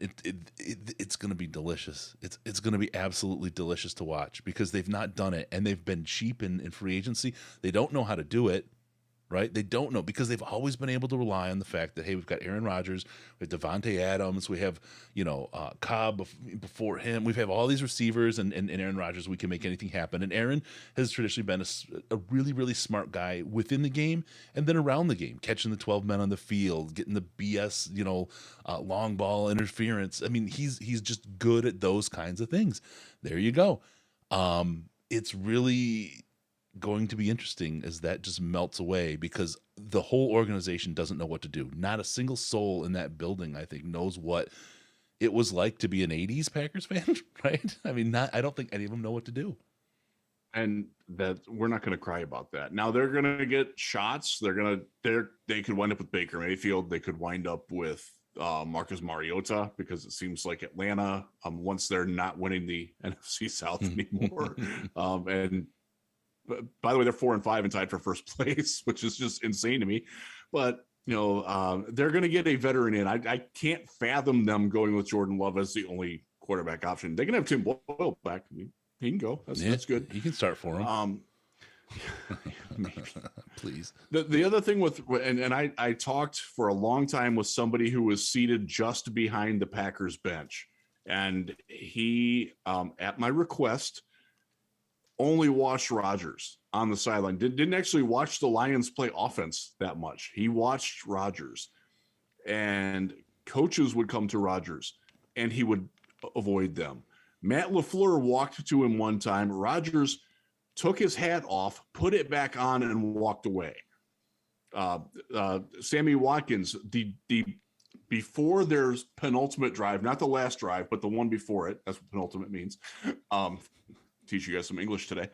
it's going to be delicious. It's going to be absolutely delicious to watch, because they've not done it, and they've been cheap in free agency. They don't know how to do it, right? They don't know, because they've always been able to rely on the fact that, hey, we've got Aaron Rodgers, we have Devontae Adams, we have Cobb before him, we have all these receivers, and Aaron Rodgers, we can make anything happen. And Aaron has traditionally been a really, really smart guy within the game and then around the game, catching the 12 men on the field, getting the BS, long ball interference. I mean, he's just good at those kinds of things. There you go. It's really going to be interesting as that just melts away, because the whole organization doesn't know what to do. Not a single soul in that building, I think, knows what it was like to be an 80s Packers fan, right? I mean, I don't think any of them know what to do. And that we're not going to cry about that. Now they're going to get shots. They could wind up with Baker Mayfield. They could wind up with Marcus Mariota, because it seems like Atlanta, once they're not winning the NFC South anymore, But by the way, they're 4-5 and tied for first place, which is just insane to me. But they're going to get a veteran in. I can't fathom them going with Jordan Love as the only quarterback option. They can have Tim Boyle back. He can go. That's good. He can start for him. Maybe. Please. The other thing I talked for a long time with somebody who was seated just behind the Packers bench, and he, at my request, only watched Rodgers on the sideline. Didn't actually watch the Lions play offense that much. He watched Rodgers, and coaches would come to Rodgers, and he would avoid them. Matt LaFleur walked to him one time. Rodgers took his hat off, put it back on, and walked away. Sammy Watkins, the before their penultimate drive, not the last drive, but the one before it. That's what penultimate means. Teach you guys some English today.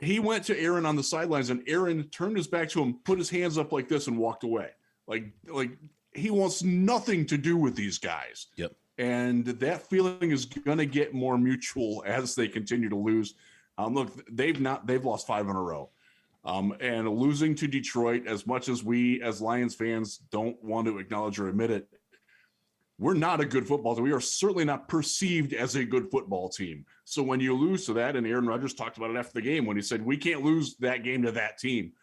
He went to Aaron on the sidelines, and Aaron turned his back to him, put his hands up like this, and walked away. Like he wants nothing to do with these guys. Yep. And that feeling is going to get more mutual as they continue to lose. Look, they've lost 5 in a row. And losing to Detroit, as much as we as Lions fans don't want to acknowledge or admit it, we're not a good football team. We are certainly not perceived as a good football team. So when you lose to that, and Aaron Rodgers talked about it after the game when he said, we can't lose that game to that team.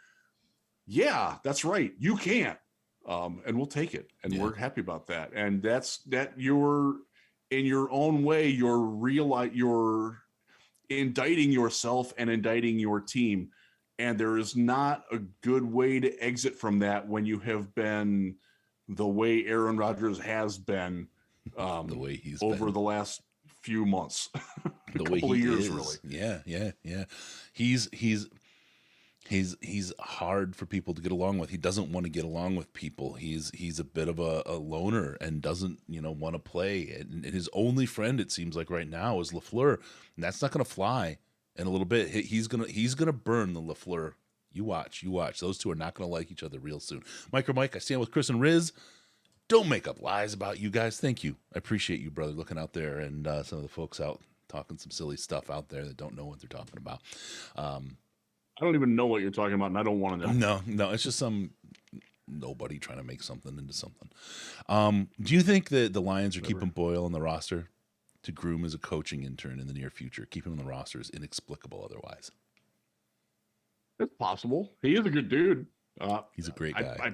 Yeah, that's right. You can't. And we'll take it. And we're happy about that. And that's you're in your own way, you're indicting yourself and indicting your team. And there is not a good way to exit from that when you have been the way Aaron Rodgers has been the way he's over been. the last few months, the way he years, is. Really. Yeah. He's hard for people to get along with. He doesn't want to get along with people. He's a bit of a loner and doesn't want to play. And his only friend, it seems like right now, is LaFleur, and that's not going to fly in a little bit. He's gonna burn the LaFleur. You watch. Those two are not going to like each other real soon. Mike, I stand with Chris and Riz. Don't make up lies about you guys. Thank you. I appreciate you, brother, looking out there and some of the folks out talking some silly stuff out there that don't know what they're talking about. I don't even know what you're talking about, and I don't want to know. No, it's just some nobody trying to make something into something. Do you think that the Lions are keeping Boyle on the roster to groom as a coaching intern in the near future? Keeping him on the roster is inexplicable otherwise. It's possible. He is a good dude. He's a great guy.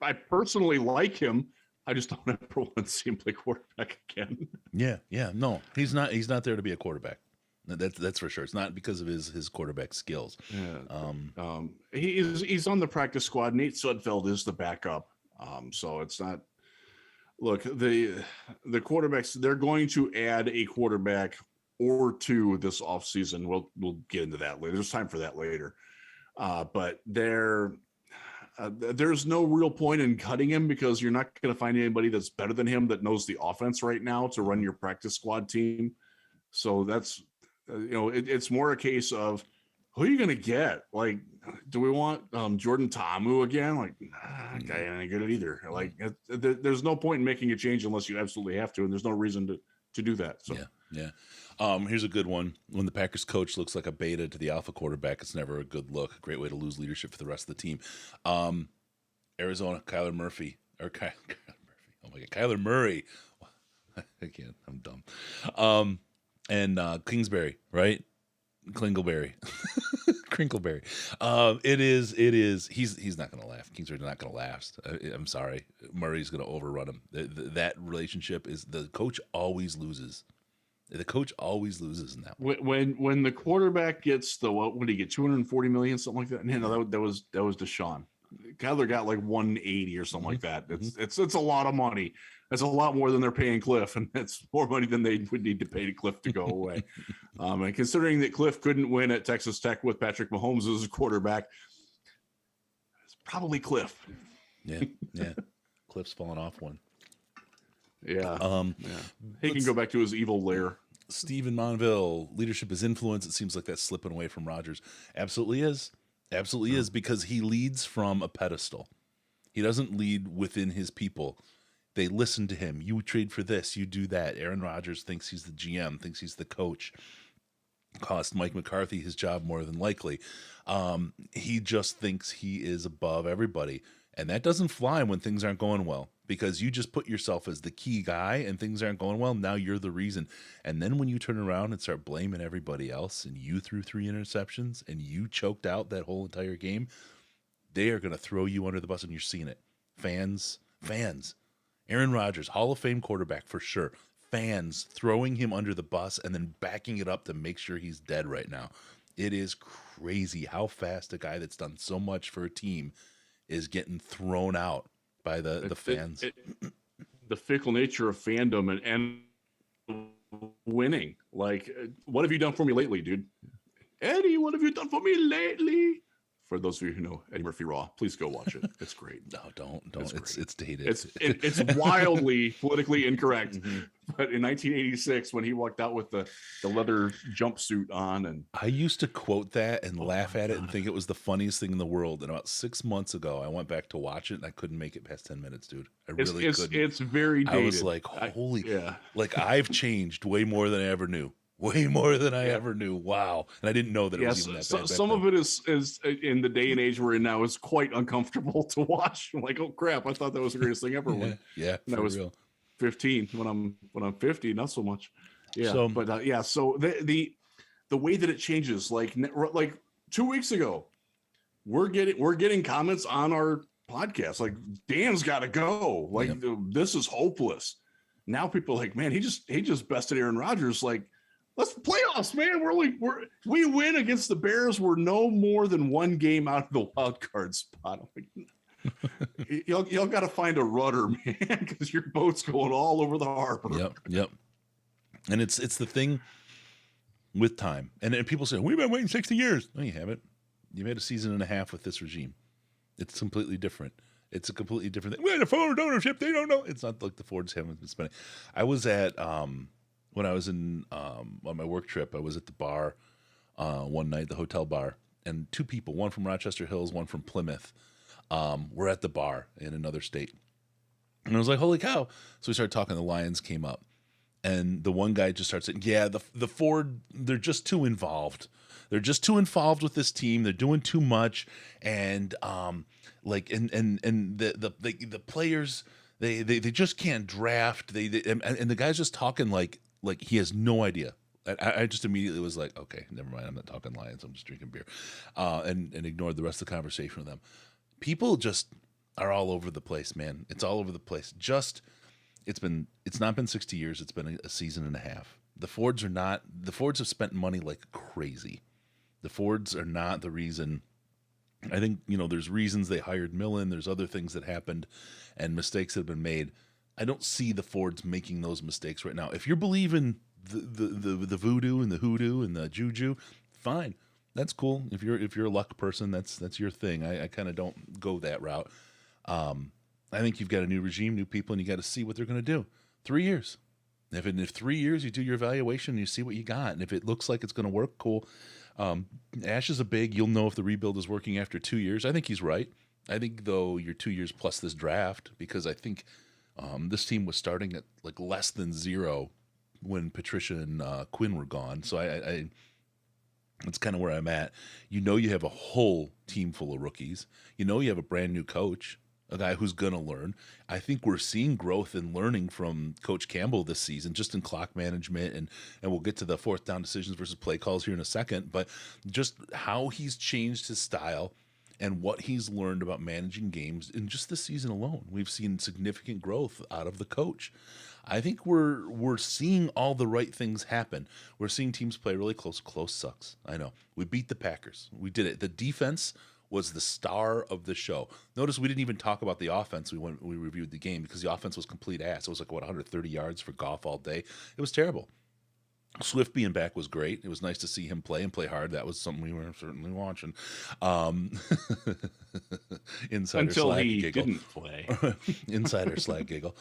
I personally like him. I just don't ever want to see him play quarterback again. Yeah. No, he's not. He's not there to be a quarterback. That's for sure. It's not because of his quarterback skills. Yeah. He's on the practice squad. Nate Sudfeld is the backup. So it's not. Look, the quarterbacks, they're going to add a quarterback or two this offseason. We'll get into that later. There's time for that later. But there's no real point in cutting him because you're not going to find anybody that's better than him that knows the offense right now to run your practice squad team. So that's, it's more a case of who are you going to get? Like, do we want Jordan Ta'amu again? Like, guy ain't good either. Like, there's no point in making a change unless you absolutely have to, and there's no reason to do that. So yeah. Here's a good one. When the Packers coach looks like a beta to the alpha quarterback, it's never a good look. A great way to lose leadership for the rest of the team. Arizona, Kyler Murray. Oh my God, Kyler Murray. I can't. I'm dumb. And Kingsbury, right? Klingleberry. Crinkleberry. It is. He's not going to laugh. Kingsbury's not going to laugh. I'm sorry. Murray's going to overrun him. That relationship is the coach always loses. The coach always loses in that one. When the quarterback gets what did he get? 240 million, something like that. No, that was Deshaun. Kyler got like 180 or something like that. It's a lot of money. That's a lot more than they're paying Cliff, and that's more money than they would need to pay to Cliff to go away. And considering that Cliff couldn't win at Texas Tech with Patrick Mahomes as a quarterback, it's probably Cliff. Yeah. Cliff's falling off one. Yeah. He can go back to his evil lair. Stephen Monville, leadership is influence. It seems like that's slipping away from Rodgers. Absolutely is. Absolutely is, because he leads from a pedestal. He doesn't lead within his people. They listen to him. You trade for this, you do that. Aaron Rodgers thinks he's the GM, thinks he's the coach. Cost Mike McCarthy his job more than likely. He just thinks he is above everybody. And that doesn't fly when things aren't going well, because you just put yourself as the key guy and things aren't going well. Now you're the reason. And then when you turn around and start blaming everybody else and you threw 3 interceptions and you choked out that whole entire game, they are going to throw you under the bus, and you're seeing it. Fans. Aaron Rodgers, Hall of Fame quarterback for sure. Fans throwing him under the bus and then backing it up to make sure he's dead right now. It is crazy how fast a guy that's done so much for a team is getting thrown out by the fans. The fickle nature of fandom and winning. Like, what have you done for me lately, dude? Eddie, what have you done for me lately? For those of you who know Eddie Murphy Raw, please go watch it. It's great. No, don't. It's dated. It's wildly politically incorrect. Mm-hmm. But in 1986, when he walked out with the leather jumpsuit on, and I used to quote that and laugh at it and think it was the funniest thing in the world. And about 6 months ago, I went back to watch it and I couldn't make it past 10 minutes, dude. I really couldn't. It's very dated. I was like, holy, like I've changed way more than I ever knew. Way more than I ever knew. Wow. And I didn't know that it was even that bad. Some of it is in the day and age we're in now is quite uncomfortable to watch. I'm like, oh crap, I thought that was the greatest thing ever. When I was real. 15. When I'm 50, not so much. Yeah. So, but so the way that it changes, like 2 weeks ago, we're getting comments on our podcast like, Dan's got to go. Like, this is hopeless. Now people are like, man, he just bested Aaron Rodgers. Like, let's playoffs, man. We win against the Bears. We're no more than one game out of the wild card spot. Y'all got to find a rudder, man, because your boat's going all over the harbor. Yep. And it's the thing with time. And people say, we've been waiting 60 years. No, you haven't. You've had a season and a half with this regime. It's completely different. It's a completely different thing. We had a Ford ownership. They don't know. It's not like the Fords haven't been spending. I was at when I was on my work trip, I was at the bar one night, the hotel bar, and 2 people, one from Rochester Hills, one from Plymouth, were at the bar in another state. And I was like, holy cow. So we started talking, the Lions came up. And the one guy just starts saying, yeah, the Ford, they're just too involved. They're just too involved with this team. They're doing too much. And the players, they just can't draft. And the guy's just talking like he has no idea. I just immediately was like, okay, never mind. I'm not talking Lions. I'm just drinking beer, and ignored the rest of the conversation with them. People just are all over the place, man. It's all over the place. It's not been 60 years. It's been a season and a half. The Fords have spent money like crazy. The Fords are not the reason. I think, there's reasons they hired Millen. There's other things that happened and mistakes that have been made. I don't see the Fords making those mistakes right now. If you're believing the voodoo and the hoodoo and the juju, fine. That's cool. If you're a luck person, that's your thing. I kind of don't go that route. I think you've got a new regime, new people, and you got to see what they're going to do. 3 years. If 3 years you do your evaluation and you see what you got, and if it looks like it's going to work, cool. Ash is you'll know if the rebuild is working after 2 years. I think he's right. I think, though, you're 2 years plus this draft, because I think this team was starting at like less than 0 when Patricia and Quinn were gone. So I that's kind of where I'm at. You have a whole team full of rookies. You have a brand new coach, a guy who's going to learn. I think we're seeing growth and learning from Coach Campbell this season, just in clock management, and we'll get to the fourth down decisions versus play calls here in a second, but just how he's changed his style and what he's learned about managing games in just this season alone. We've seen significant growth out of the coach. I think we're seeing all the right things happen. We're seeing teams play really close. Close sucks. I know. We beat the Packers. We did it. The defense was the star of the show. Notice we didn't even talk about the offense. We reviewed the game because the offense was complete ass. It was like 130 yards for Goff all day. It was terrible. Swift being back was great. It was nice to see him play and play hard. That was something we were certainly watching. Insider Until Slack he giggle. didn't play. Insider Slack giggle.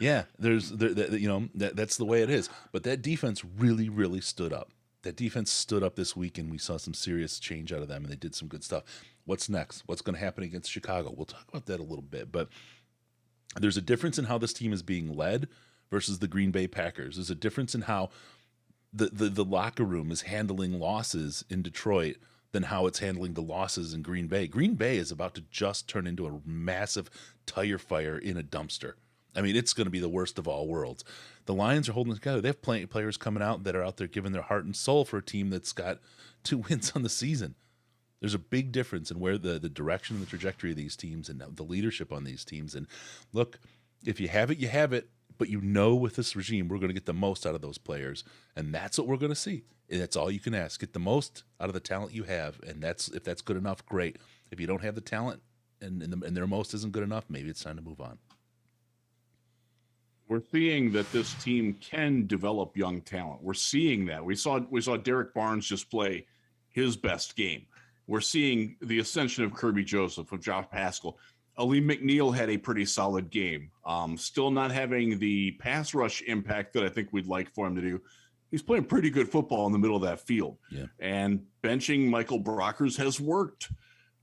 Yeah, that's the way it is. But that defense really, really stood up. That defense stood up this week, and we saw some serious change out of them, and they did some good stuff. What's next? What's going to happen against Chicago? We'll talk about that a little bit, but there's a difference in how this team is being led versus the Green Bay Packers. There's a difference in how the locker room is handling losses in Detroit than how it's handling the losses in Green Bay. Green Bay is about to just turn into a massive tire fire in a dumpster. I mean, it's going to be the worst of all worlds. The Lions are holding together. They have players coming out that are out there giving their heart and soul for a team that's got 2 wins on the season. There's a big difference in where the direction and the trajectory of these teams and the leadership on these teams. And look, if you have it, you have it. But with this regime, we're going to get the most out of those players. And that's what we're going to see. And that's all you can ask. Get the most out of the talent you have. And if that's good enough, great. If you don't have the talent and their most isn't good enough, maybe it's time to move on. We're seeing that this team can develop young talent. We're seeing that. We saw Derek Barnes just play his best game. We're seeing the ascension of Kirby Joseph, of Josh Paschal. Ali McNeil had a pretty solid game. Still not having the pass rush impact that I think we'd like for him to do. He's playing pretty good football in the middle of that field. Yeah. And benching Michael Brockers has worked.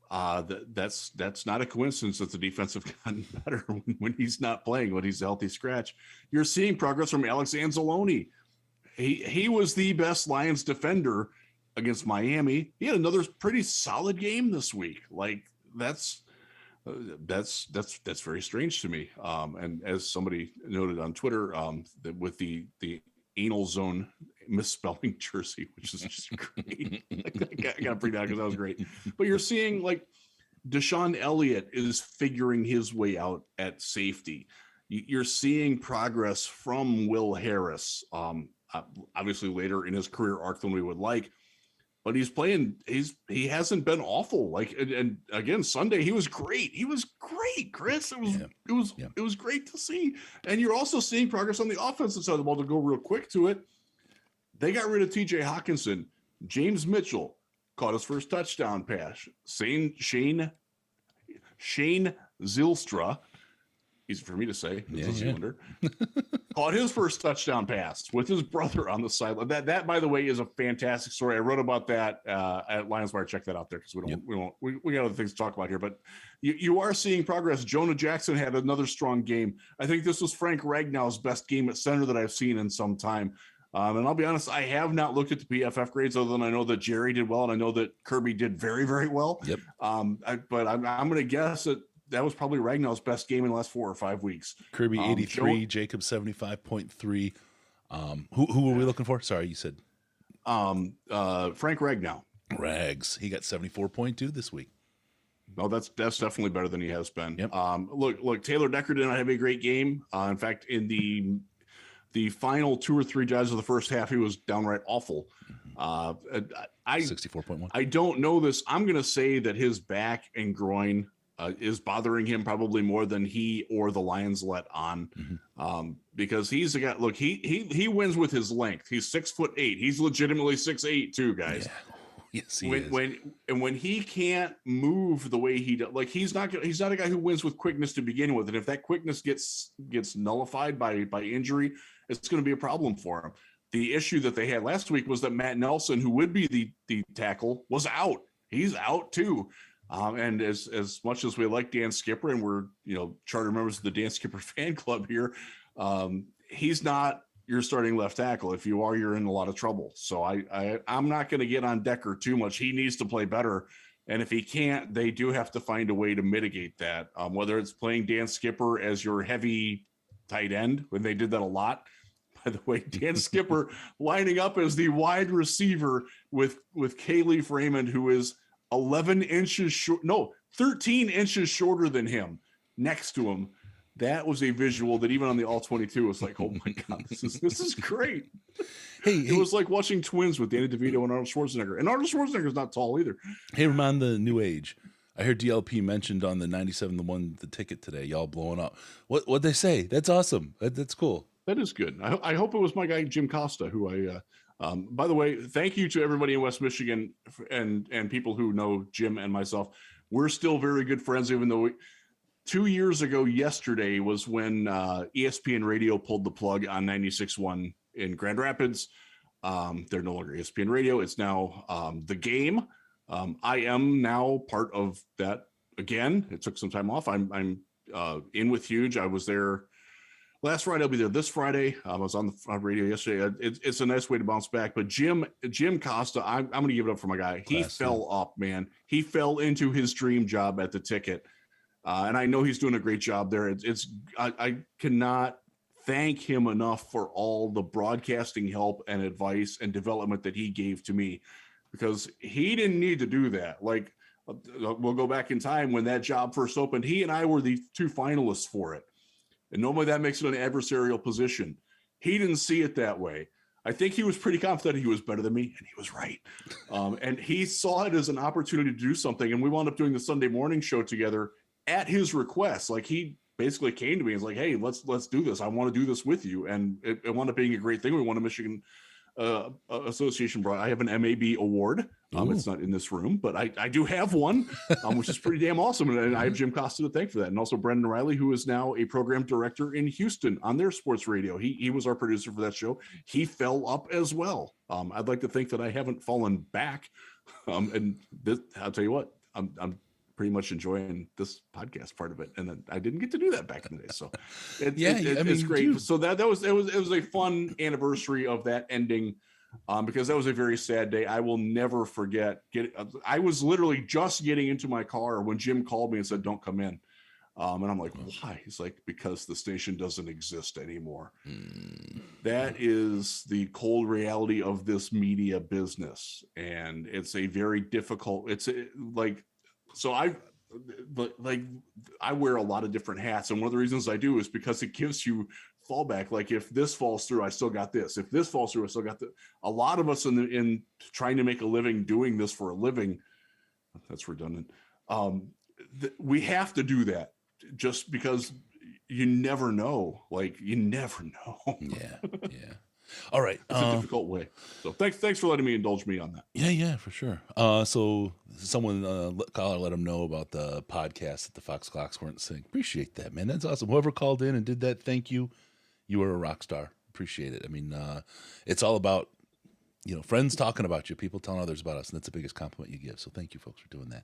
That's not a coincidence that the defense have gotten better when he's not playing, when he's a healthy scratch. You're seeing progress from Alex Anzalone. He was the best Lions defender against Miami. He had another pretty solid game this week. Like that's very strange to me. And as somebody noted on Twitter, that with the anal zone misspelling jersey, which is just great. I got freaked out because that was great. But you're seeing like Deshaun Elliott is figuring his way out at safety. You're seeing progress from Will Harris, obviously later in his career arc than we would like. But he hasn't been awful. Like, and again, Sunday, he was great. He was great, Chris. It was great to see. And you're also seeing progress on the offensive side of the ball. To go real quick to it, they got rid of TJ Hawkinson. James Mitchell caught his first touchdown pass. Shane Zylstra, easy for me to say, Zealander, caught his first touchdown pass with his brother on the sideline. That by the way is a fantastic story. I wrote about that at Lions Wire. Check that out there because we got other things to talk about here. But you are seeing progress. Jonah Jackson had another strong game. I think this was Frank Ragnow's best game at center that I've seen in some time. And I'll be honest, I have not looked at the PFF grades other than I know that Jerry did well and I know that Kirby did very, very well. Yep. But I'm going to guess that was probably Ragnow's best game in the last 4 or 5 weeks. Kirby 83, Jacob 75.3. Who were we looking for? Sorry, you said Frank Ragnow. Rags. He got 74.2 this week. No, that's definitely better than he has been. Yep. Look, Taylor Decker did not have a great game. In fact, in the final 2 or 3 drives of the first half, he was downright awful. 64.1. I don't know this. I'm going to say that his back and groin is bothering him probably more than he or the Lions let on, because he's a guy. Look, he wins with his length. He's 6'8". He's legitimately 6'8" too, guys. Yeah. Yes, he is. When he can't move the way he does, like he's not a guy who wins with quickness to begin with, and if that quickness gets nullified by injury, it's going to be a problem for him. The issue that they had last week was that Matt Nelson, who would be the tackle, was out. He's out too. And as much as we like Dan Skipper and we're charter members of the Dan Skipper fan club here, he's not your starting left tackle. If you are, you're in a lot of trouble. So I'm not going to get on Decker too much. He needs to play better. And if he can't, they do have to find a way to mitigate that. Whether it's playing Dan Skipper as your heavy tight end, when they did that a lot. By the way, Dan Skipper lining up as the wide receiver with Kaylee Raymond, who is 13 inches shorter than him next to him. That was a visual that even on the All-22 was like, oh my God, this is great. It was like watching Twins with Danny DeVito and Arnold Schwarzenegger. And Arnold Schwarzenegger is not tall either. Hey, I'm on the new age. I heard DLP mentioned on the 97 the one the ticket today. Y'all blowing up. What'd they say? That's awesome. That's cool. That is good. I hope it was my guy Jim Costa, who by the way, thank you to everybody in West Michigan and people who know Jim and myself. We're still very good friends, even though 2 years ago yesterday was when ESPN Radio pulled the plug on 96.1 in Grand Rapids. They're no longer ESPN Radio. It's now The Game. I am now part of that again. It took some time off. I'm in with Huge. I was there last Friday. I'll be there this Friday. I was on the radio yesterday. It's a nice way to bounce back. But Jim Costa, I'm going to give it up for my guy. He fell up, man. He fell into his dream job at the ticket. And I know he's doing a great job there. I cannot thank him enough for all the broadcasting help and advice and development that he gave to me, because he didn't need to do that. Like, we'll go back in time when that job first opened. He and I were the 2 finalists for it. And normally that makes it an adversarial position. He didn't see it that way. I think he was pretty confident he was better than me, and he was right. And he saw it as an opportunity to do something. And we wound up doing the Sunday morning show together at his request. Like, he basically came to me and was like, hey, let's do this. I want to do this with you. And it wound up being a great thing. We won a Michigan Association brought. I have an MAB award. It's not in this room, but I do have one, which is pretty damn awesome. And I have Jim Costa to thank for that. And also Brendan Riley, who is now a program director in Houston on their sports radio. He was our producer for that show. He fell up as well. I'd like to think that I haven't fallen back. And this, I'll tell you what, I'm pretty much enjoying this podcast part of it. And then I didn't get to do that back in the day. So it's great. Dude. So it was a fun anniversary of that ending. Because that was a very sad day. I will never forget. I was literally just getting into my car when Jim called me and said, don't come in. And I'm like, why? He's like, because the station doesn't exist anymore. That is the cold reality of this media business. And it's a very difficult, I wear a lot of different hats. And one of the reasons I do is because it gives you fallback. Like, if this falls through, I still got this. If this falls through, I still got that. A lot of us in trying to make a living doing this for a living, that's redundant. We have to do that just because you never know. Like, you never know. Yeah. All right. It's a difficult way. So thanks for letting me indulge me on that. Yeah, for sure. So someone caller let him know about the podcast that the Fox Clocks weren't saying. Appreciate that, man. That's awesome. Whoever called in and did that, thank you. You are a rock star. Appreciate it. I mean, it's all about, friends talking about you, people telling others about us, and that's the biggest compliment you give. So thank you, folks, for doing that.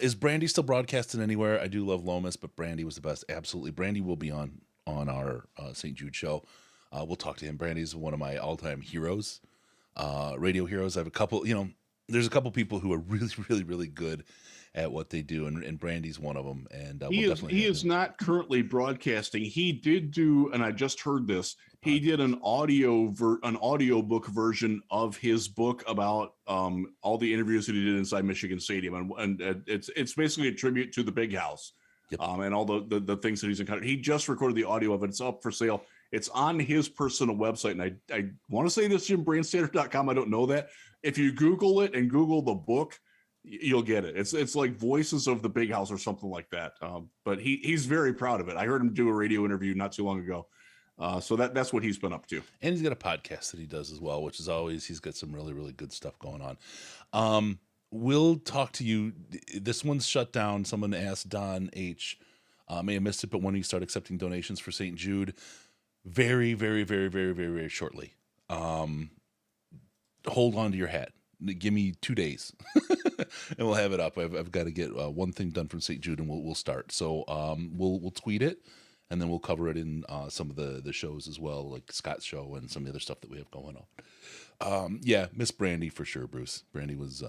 Is Brandy still broadcasting anywhere? I do love Lomas, but Brandy was the best. Absolutely. Brandy will be on our St. Jude show. We'll talk to him. Brandy's one of my all-time heroes, radio heroes. I have a couple, there's a couple people who are really, really, really good at what they do, and Brandy's one of them. And he is not currently broadcasting. He did do, and I just heard this. He did an audiobook version of his book about all the interviews that he did inside Michigan Stadium, and it's basically a tribute to the Big House. Yep. And all the things that he's encountered. He just recorded the audio of it. It's up for sale. It's on his personal website, and I want to say this JimBrandstandard.com. I don't know that. If you Google it and Google the book, you'll get it. It's like Voices of the Big House or something like that. But he's very proud of it. I heard him do a radio interview not too long ago. So that's what he's been up to. And he's got a podcast that he does as well, which is always, he's got some really, really good stuff going on. We'll talk to you. This one's shut down. Someone asked Don H. May have missed it, but when you start accepting donations for St. Jude, very, very, very, very, very, very shortly. Hold on to your hat. Give me 2 days, and we'll have it up. I've got to get one thing done from St. Jude, and we'll start. So we'll tweet it, and then we'll cover it in some of the shows as well, like Scott's show and some of the other stuff that we have going on. Yeah, Miss Brandy for sure, Bruce. Brandy was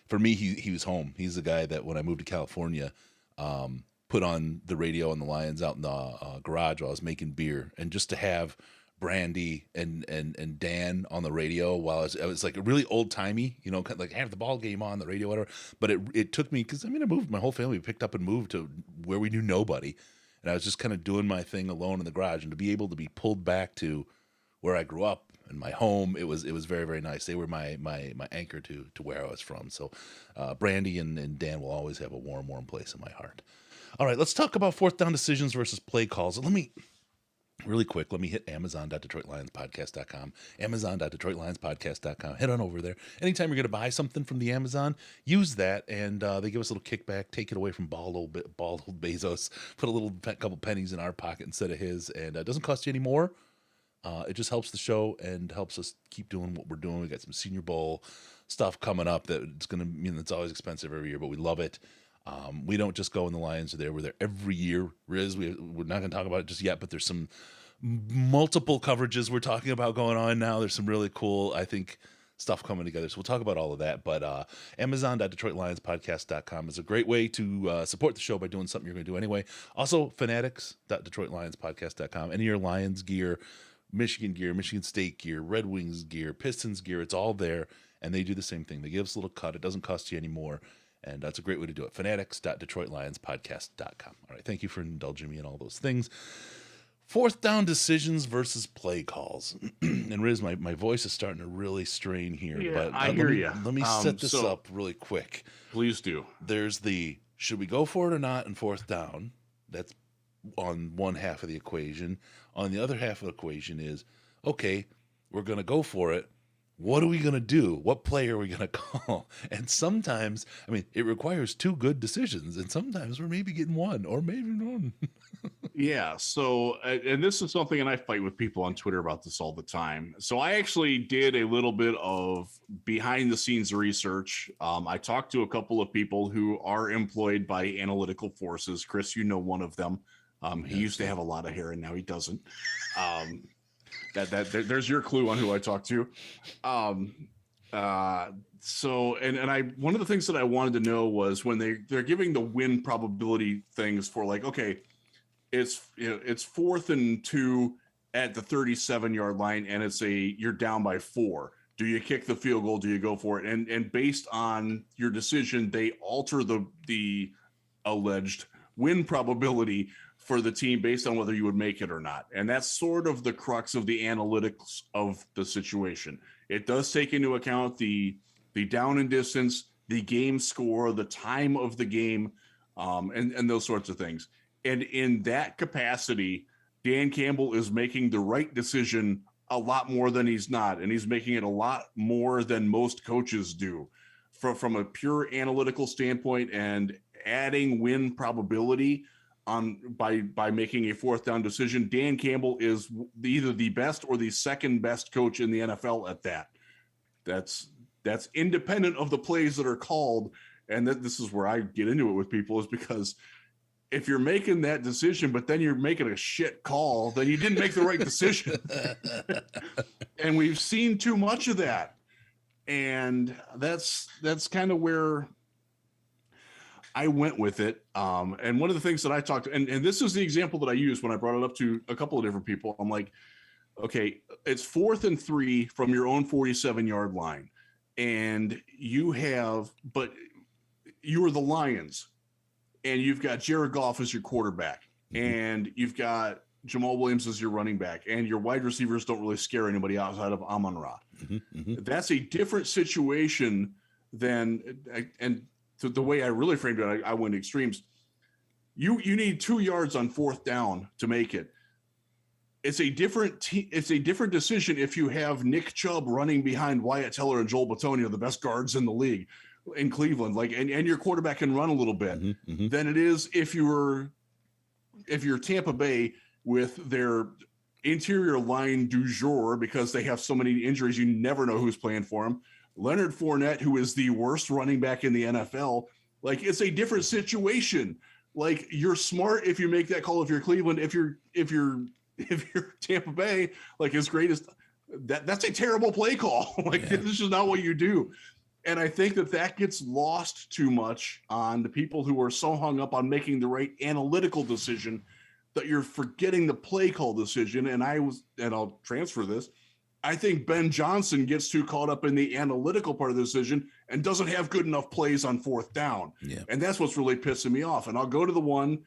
for me. He was home. He's the guy that when I moved to California, put on the radio and the Lions out in the garage while I was making beer, and just to have Brandy and Dan on the radio while I was like really old timey, like have the ball game on the radio, whatever. But it took me, because I moved my whole family, picked up and moved to where we knew nobody, and I was just kind of doing my thing alone in the garage, and to be able to be pulled back to where I grew up and my home, it was very, very nice. They were my anchor to where I was from. So Brandy and Dan will always have a warm place in my heart. All right, let's talk about fourth down decisions versus play calls. Really quick, let me hit amazon.detroitlionspodcast.com, amazon.detroitlionspodcast.com. Head on over there. Anytime you're going to buy something from the Amazon, use that, and they give us a little kickback. Take it away from bald old Bezos. Put a couple pennies in our pocket instead of his, and it doesn't cost you any more. It just helps the show and helps us keep doing what we're doing. We got some Senior Bowl stuff coming up that it's going to, it's always expensive every year, but we love it. We don't just go when the Lions are there. We're there every year. Riz, we're not going to talk about it just yet, but there's some multiple coverages we're talking about going on now. There's some really cool, I think, stuff coming together. So we'll talk about all of that. But Amazon.DetroitLionsPodcast.com is a great way to support the show by doing something you're going to do anyway. Also, Fanatics.DetroitLionsPodcast.com. Any of your Lions gear, Michigan State gear, Red Wings gear, Pistons gear, it's all there. And they do the same thing. They give us a little cut. It doesn't cost you any more. And that's a great way to do it. Fanatics.DetroitLionsPodcast.com. All right, thank you for indulging me in all those things. Fourth down decisions versus play calls. And Riz, my voice is starting to really strain here. Yeah, but I hear you. Let me set this up really quick. Please do. There's the, should we go for it or not in fourth down? That's on one half of the equation. On the other half of the equation is, okay, we're going to go for it. What are we going to do? What play are we going to call? And sometimes, it requires two good decisions, and sometimes we're maybe getting one or maybe none. Yeah. So, and this is something, and I fight with people on Twitter about this all the time. So I actually did a little bit of behind the scenes research. I talked to a couple of people who are employed by analytical forces. Chris, one of them. He used to have a lot of hair and now he doesn't. There's your clue on who I talked to. So one of the things that I wanted to know was when they're giving the win probability things for, like, okay, it's 4th and 2 at the 37-yard line, and you're down by 4. Do you kick the field goal? Do you go for it? And based on your decision, they alter the alleged win probability for the team based on whether you would make it or not. And that's sort of the crux of the analytics of the situation. It does take into account the down and distance, the game score, the time of the game, and those sorts of things. And in that capacity, Dan Campbell is making the right decision a lot more than he's not. And he's making it a lot more than most coaches do from a pure analytical standpoint, and adding win probability by making a fourth down decision. Dan Campbell is either the best or the second best coach in the NFL at that. That's independent of the plays that are called. And this is where I get into it with people, is because if you're making that decision, but then you're making a shit call, then you didn't make the right decision. And we've seen too much of that. And that's kind of where I went with it. And one of the things that I talked, and this is the example that I used when I brought it up to a couple of different people. I'm like, okay, it's 4th and 3 from your own 47-yard line. And you are the Lions, and you've got Jared Goff as your quarterback, and you've got Jamal Williams as your running back, and your wide receivers don't really scare anybody outside of Amon-Ra. That's a different situation than, and the way I really framed it, I went extremes. You need 2 yards on 4th down to make it. It's a different decision if you have Nick Chubb running behind Wyatt Teller and Joel Bitonio, the best guards in the league in Cleveland, and your quarterback can run a little bit, than it is if you're Tampa Bay with their interior line du jour, because they have so many injuries, you never know who's playing for them. Leonard Fournette, who is the worst running back in the NFL, like, it's a different situation. Like, you're smart if you make that call. If you're Cleveland, if you're Tampa Bay, like, as great as that's a terrible play call. Like, this is not what you do. And I think that gets lost too much on the people who are so hung up on making the right analytical decision that you're forgetting the play call decision. And I'll transfer this. I think Ben Johnson gets too caught up in the analytical part of the decision and doesn't have good enough plays on 4th down. Yeah. And that's what's really pissing me off. And I'll go to the one,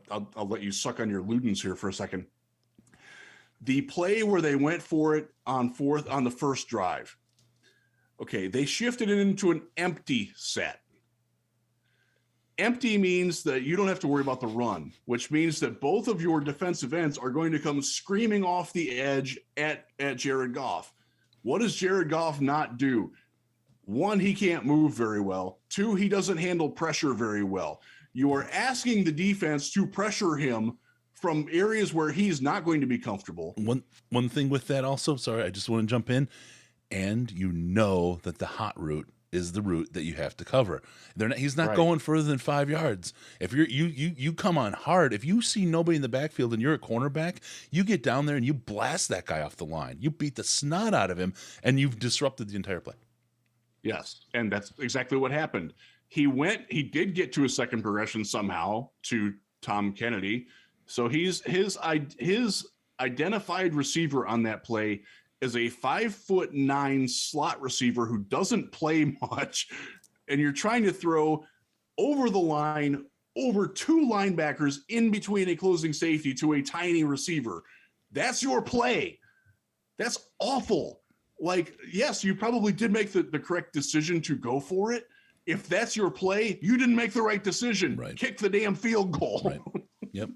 I'll let you suck on your Ludens here for a second. The play where they went for it on the first drive. Okay, they shifted it into an empty set. Empty means that you don't have to worry about the run, which means that both of your defensive ends are going to come screaming off the edge at Jared Goff. What does Jared Goff not do? 1, he can't move very well. 2, he doesn't handle pressure very well. You are asking the defense to pressure him from areas where he's not going to be comfortable. One thing with that also, sorry, I just want to jump in. And you know that the hot route is the route that you have to cover. He's not going further than 5 yards. If you come on hard, if you see nobody in the backfield and you're a cornerback, you get down there and you blast that guy off the line. You beat the snot out of him, and you've disrupted the entire play. Yes, and that's exactly what happened. He did get to a second progression somehow to Tom Kennedy. So his identified receiver on that play is a 5'9" slot receiver who doesn't play much, and you're trying to throw over the line over 2 linebackers in between a closing safety to a tiny receiver. That's your play. That's awful. Like, yes, you probably did make the correct decision to go for it. If that's your play, you didn't make the right decision. Right. Kick the damn field goal. Right. Yep.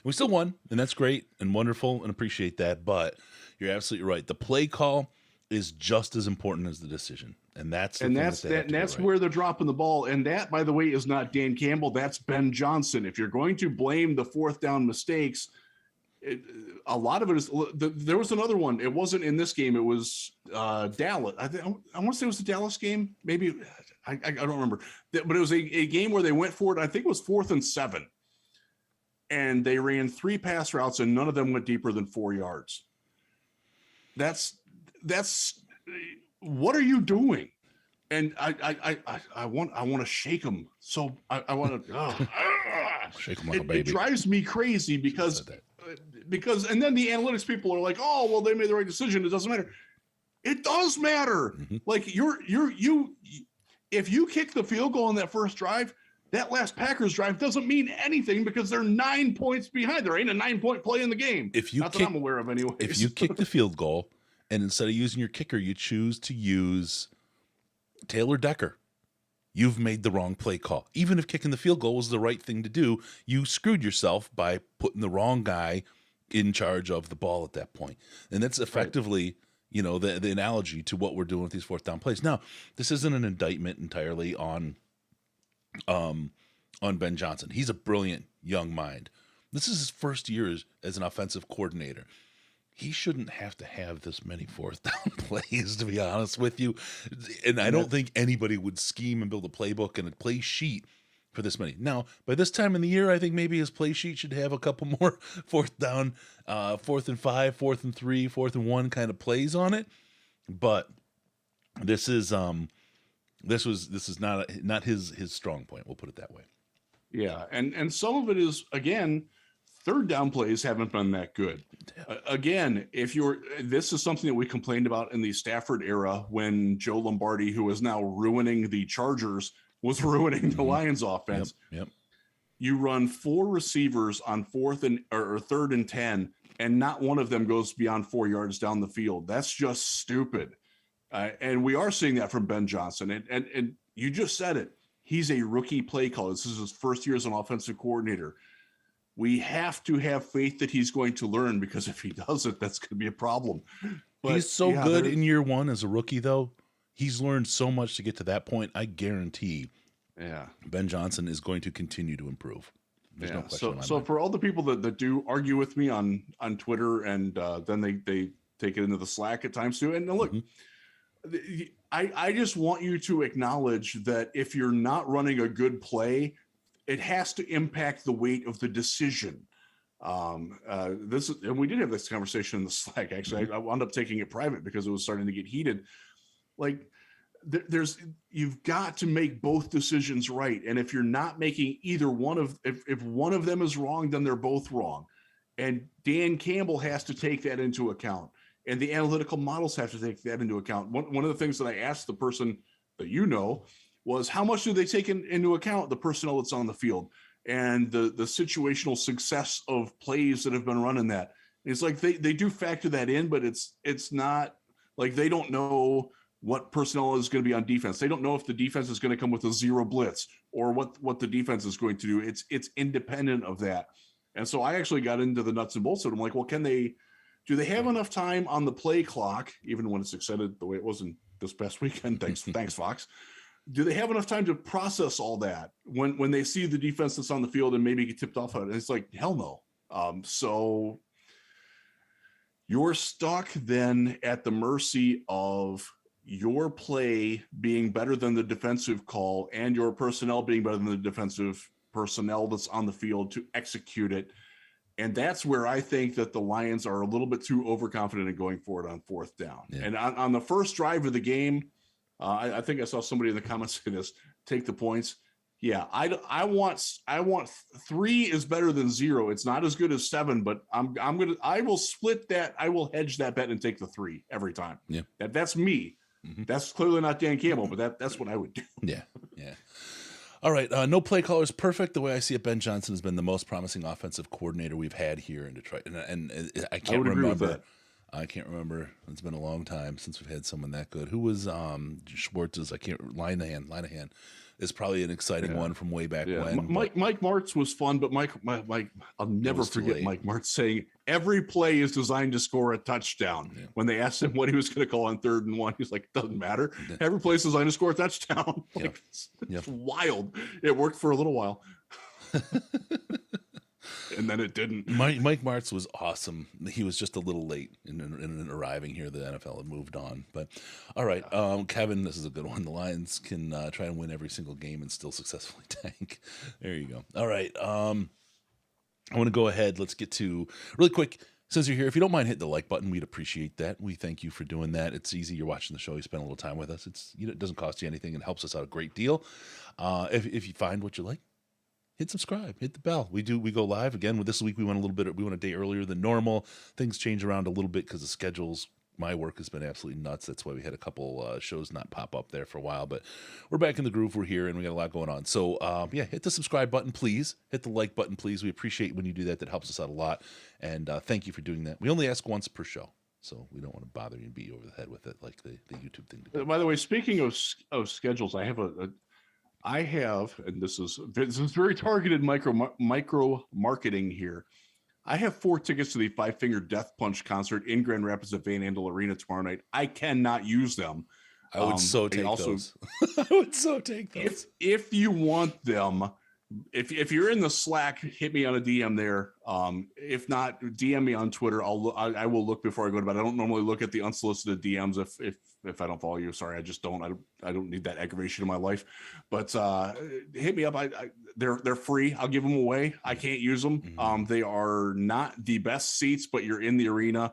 We still won, and that's great and wonderful, and appreciate that, but you're absolutely right. The play call is just as important as the decision, and that's where they're dropping the ball. And that, by the way, is not Dan Campbell. That's Ben Johnson. If you're going to blame the 4th down mistakes, a lot of it is. There was another one. It wasn't in this game. It was Dallas. I want to say it was the Dallas game. Maybe I don't remember. But it was a game where they went for it. I think it was 4th and 7, and they ran 3 pass routes, and none of them went deeper than 4 yards. That's what are you doing? And I want to shake him. So I want to shake him like a baby. It drives me crazy because and then the analytics people are like, oh, well, they made the right decision. It doesn't matter. It does matter. Mm-hmm. Like if you kick the field goal on that first drive, that last Packers drive doesn't mean anything because they're 9 points behind. There ain't a 9-point play in the game. Not that I'm aware of anyways. If you kick the field goal and instead of using your kicker, you choose to use Taylor Decker, you've made the wrong play call. Even if kicking the field goal was the right thing to do, you screwed yourself by putting the wrong guy in charge of the ball at that point. And that's effectively, the analogy to what we're doing with these 4th down plays. Now, this isn't an indictment entirely on on Ben Johnson. He's a brilliant young mind. This is his first year as an offensive coordinator. He shouldn't have to have this many fourth down plays, to be honest with you. And I don't think anybody would scheme and build a playbook and a play sheet for this many. Now, by this time in the year, I think maybe his play sheet should have a couple more fourth down, 4th and 5, 4th and 3, 4th and 1 kind of plays on it. But this is not his strong point. We'll put it that way. Yeah, and some of it is, again, third down plays haven't been that good. Again, this is something that we complained about in the Stafford era when Joe Lombardi, who is now ruining the Chargers, was ruining the Lions offense. Yep. You run 4 receivers on 3rd and 10, and not one of them goes beyond 4 yards down the field. That's just stupid. And we are seeing that from Ben Johnson. And you just said it. He's a rookie play caller. This is his first year as an offensive coordinator. We have to have faith that he's going to learn, because if he doesn't, that's going to be a problem. But he's so good in year 1 as a rookie, though. He's learned so much to get to that point. I guarantee Ben Johnson is going to continue to improve. There's no question. So for all the people that do argue with me on Twitter, and then they take it into the Slack at times too. And look, I just want you to acknowledge that if you're not running a good play, it has to impact the weight of the decision. And we did have this conversation in the Slack. Actually, I wound up taking it private because it was starting to get heated. Like, you've got to make both decisions right. And if you're not making either one of, if one of them is wrong, then they're both wrong. And Dan Campbell has to take that into account. And the analytical models have to take that into account. One of the things that I asked the person that was, how much do they take into account the personnel that's on the field and the situational success of plays that have been run in that? It's like they do factor that in, but it's not like they don't know what personnel is going to be on defense. They don't know if the defense is going to come with a 0 blitz or what the defense is going to do. It's independent of that. And so I actually got into the nuts and bolts of it. I'm like, well, do they have enough time on the play clock, even when it's extended the way it was in this past weekend? Thanks, Fox. Do they have enough time to process all that when they see the defense that's on the field and maybe get tipped off on it? And it's like, hell no. So you're stuck then at the mercy of your play being better than the defensive call and your personnel being better than the defensive personnel that's on the field to execute it. And that's where I think that the Lions are a little bit too overconfident in going for it on 4th down. Yeah. And on the first drive of the game, I think I saw somebody in the comments say this, take the points. Yeah, I want 3 is better than 0. It's not as good as 7, but I will split that. I will hedge that bet and take the 3 every time. Yeah. That's me. Mm-hmm. That's clearly not Dan Campbell, but that's what I would do. Yeah. All right. No play caller is perfect. The way I see it, Ben Johnson has been the most promising offensive coordinator we've had here in Detroit. And I can't remember. I can't remember. It's been a long time since we've had someone that good. Who was Schwartz's? Linehan is probably an exciting one from way back when. Mike Martz was fun, but Mike, I'll never forget Mike Martz saying every play is designed to score a touchdown. Yeah. When they asked him what he was going to call on 3rd and 1, he's like, doesn't matter. Every play is designed to score a touchdown. It's wild. It worked for a little while. And then it didn't. Mike Martz was awesome. He was just a little late in arriving here. The NFL had moved on. But all right, Kevin, this is a good one. The Lions can try and win every single game and still successfully tank. There you go. All right. I want to go ahead. Let's get to really quick. Since you're here, if you don't mind hitting the like button, we'd appreciate that. We thank you for doing that. It's easy. You're watching the show. You spend a little time with us. It doesn't cost you anything and helps us out a great deal. If you find what you like, hit subscribe, hit the bell. We go live again. This week we went a day earlier than normal. Things change around a little bit because the schedules. My work has been absolutely nuts. That's why we had a couple shows not pop up there for a while. But we're back in the groove. We're here and we got a lot going on. So hit the subscribe button, please. Hit the like button, please. We appreciate when you do that. That helps us out a lot. And thank you for doing that. We only ask once per show, so we don't want to bother you and beat you over the head with it like the YouTube thing. By the way, speaking of schedules, I have, and this is very targeted micro marketing here. I have 4 tickets to the Five Finger Death Punch concert in Grand Rapids at Van Andel Arena tomorrow night. I cannot use them. I would so take those. I would so take those. If you want them, if you're in the Slack, hit me on a DM there. If not, DM me on Twitter. I will look before I go to bed. I don't normally look at the unsolicited DMs if I don't follow you. Sorry, I just don't. I don't need that aggravation in my life. But hit me up. They're free. I'll give them away. I can't use them. They are not the best seats, but you're in the arena.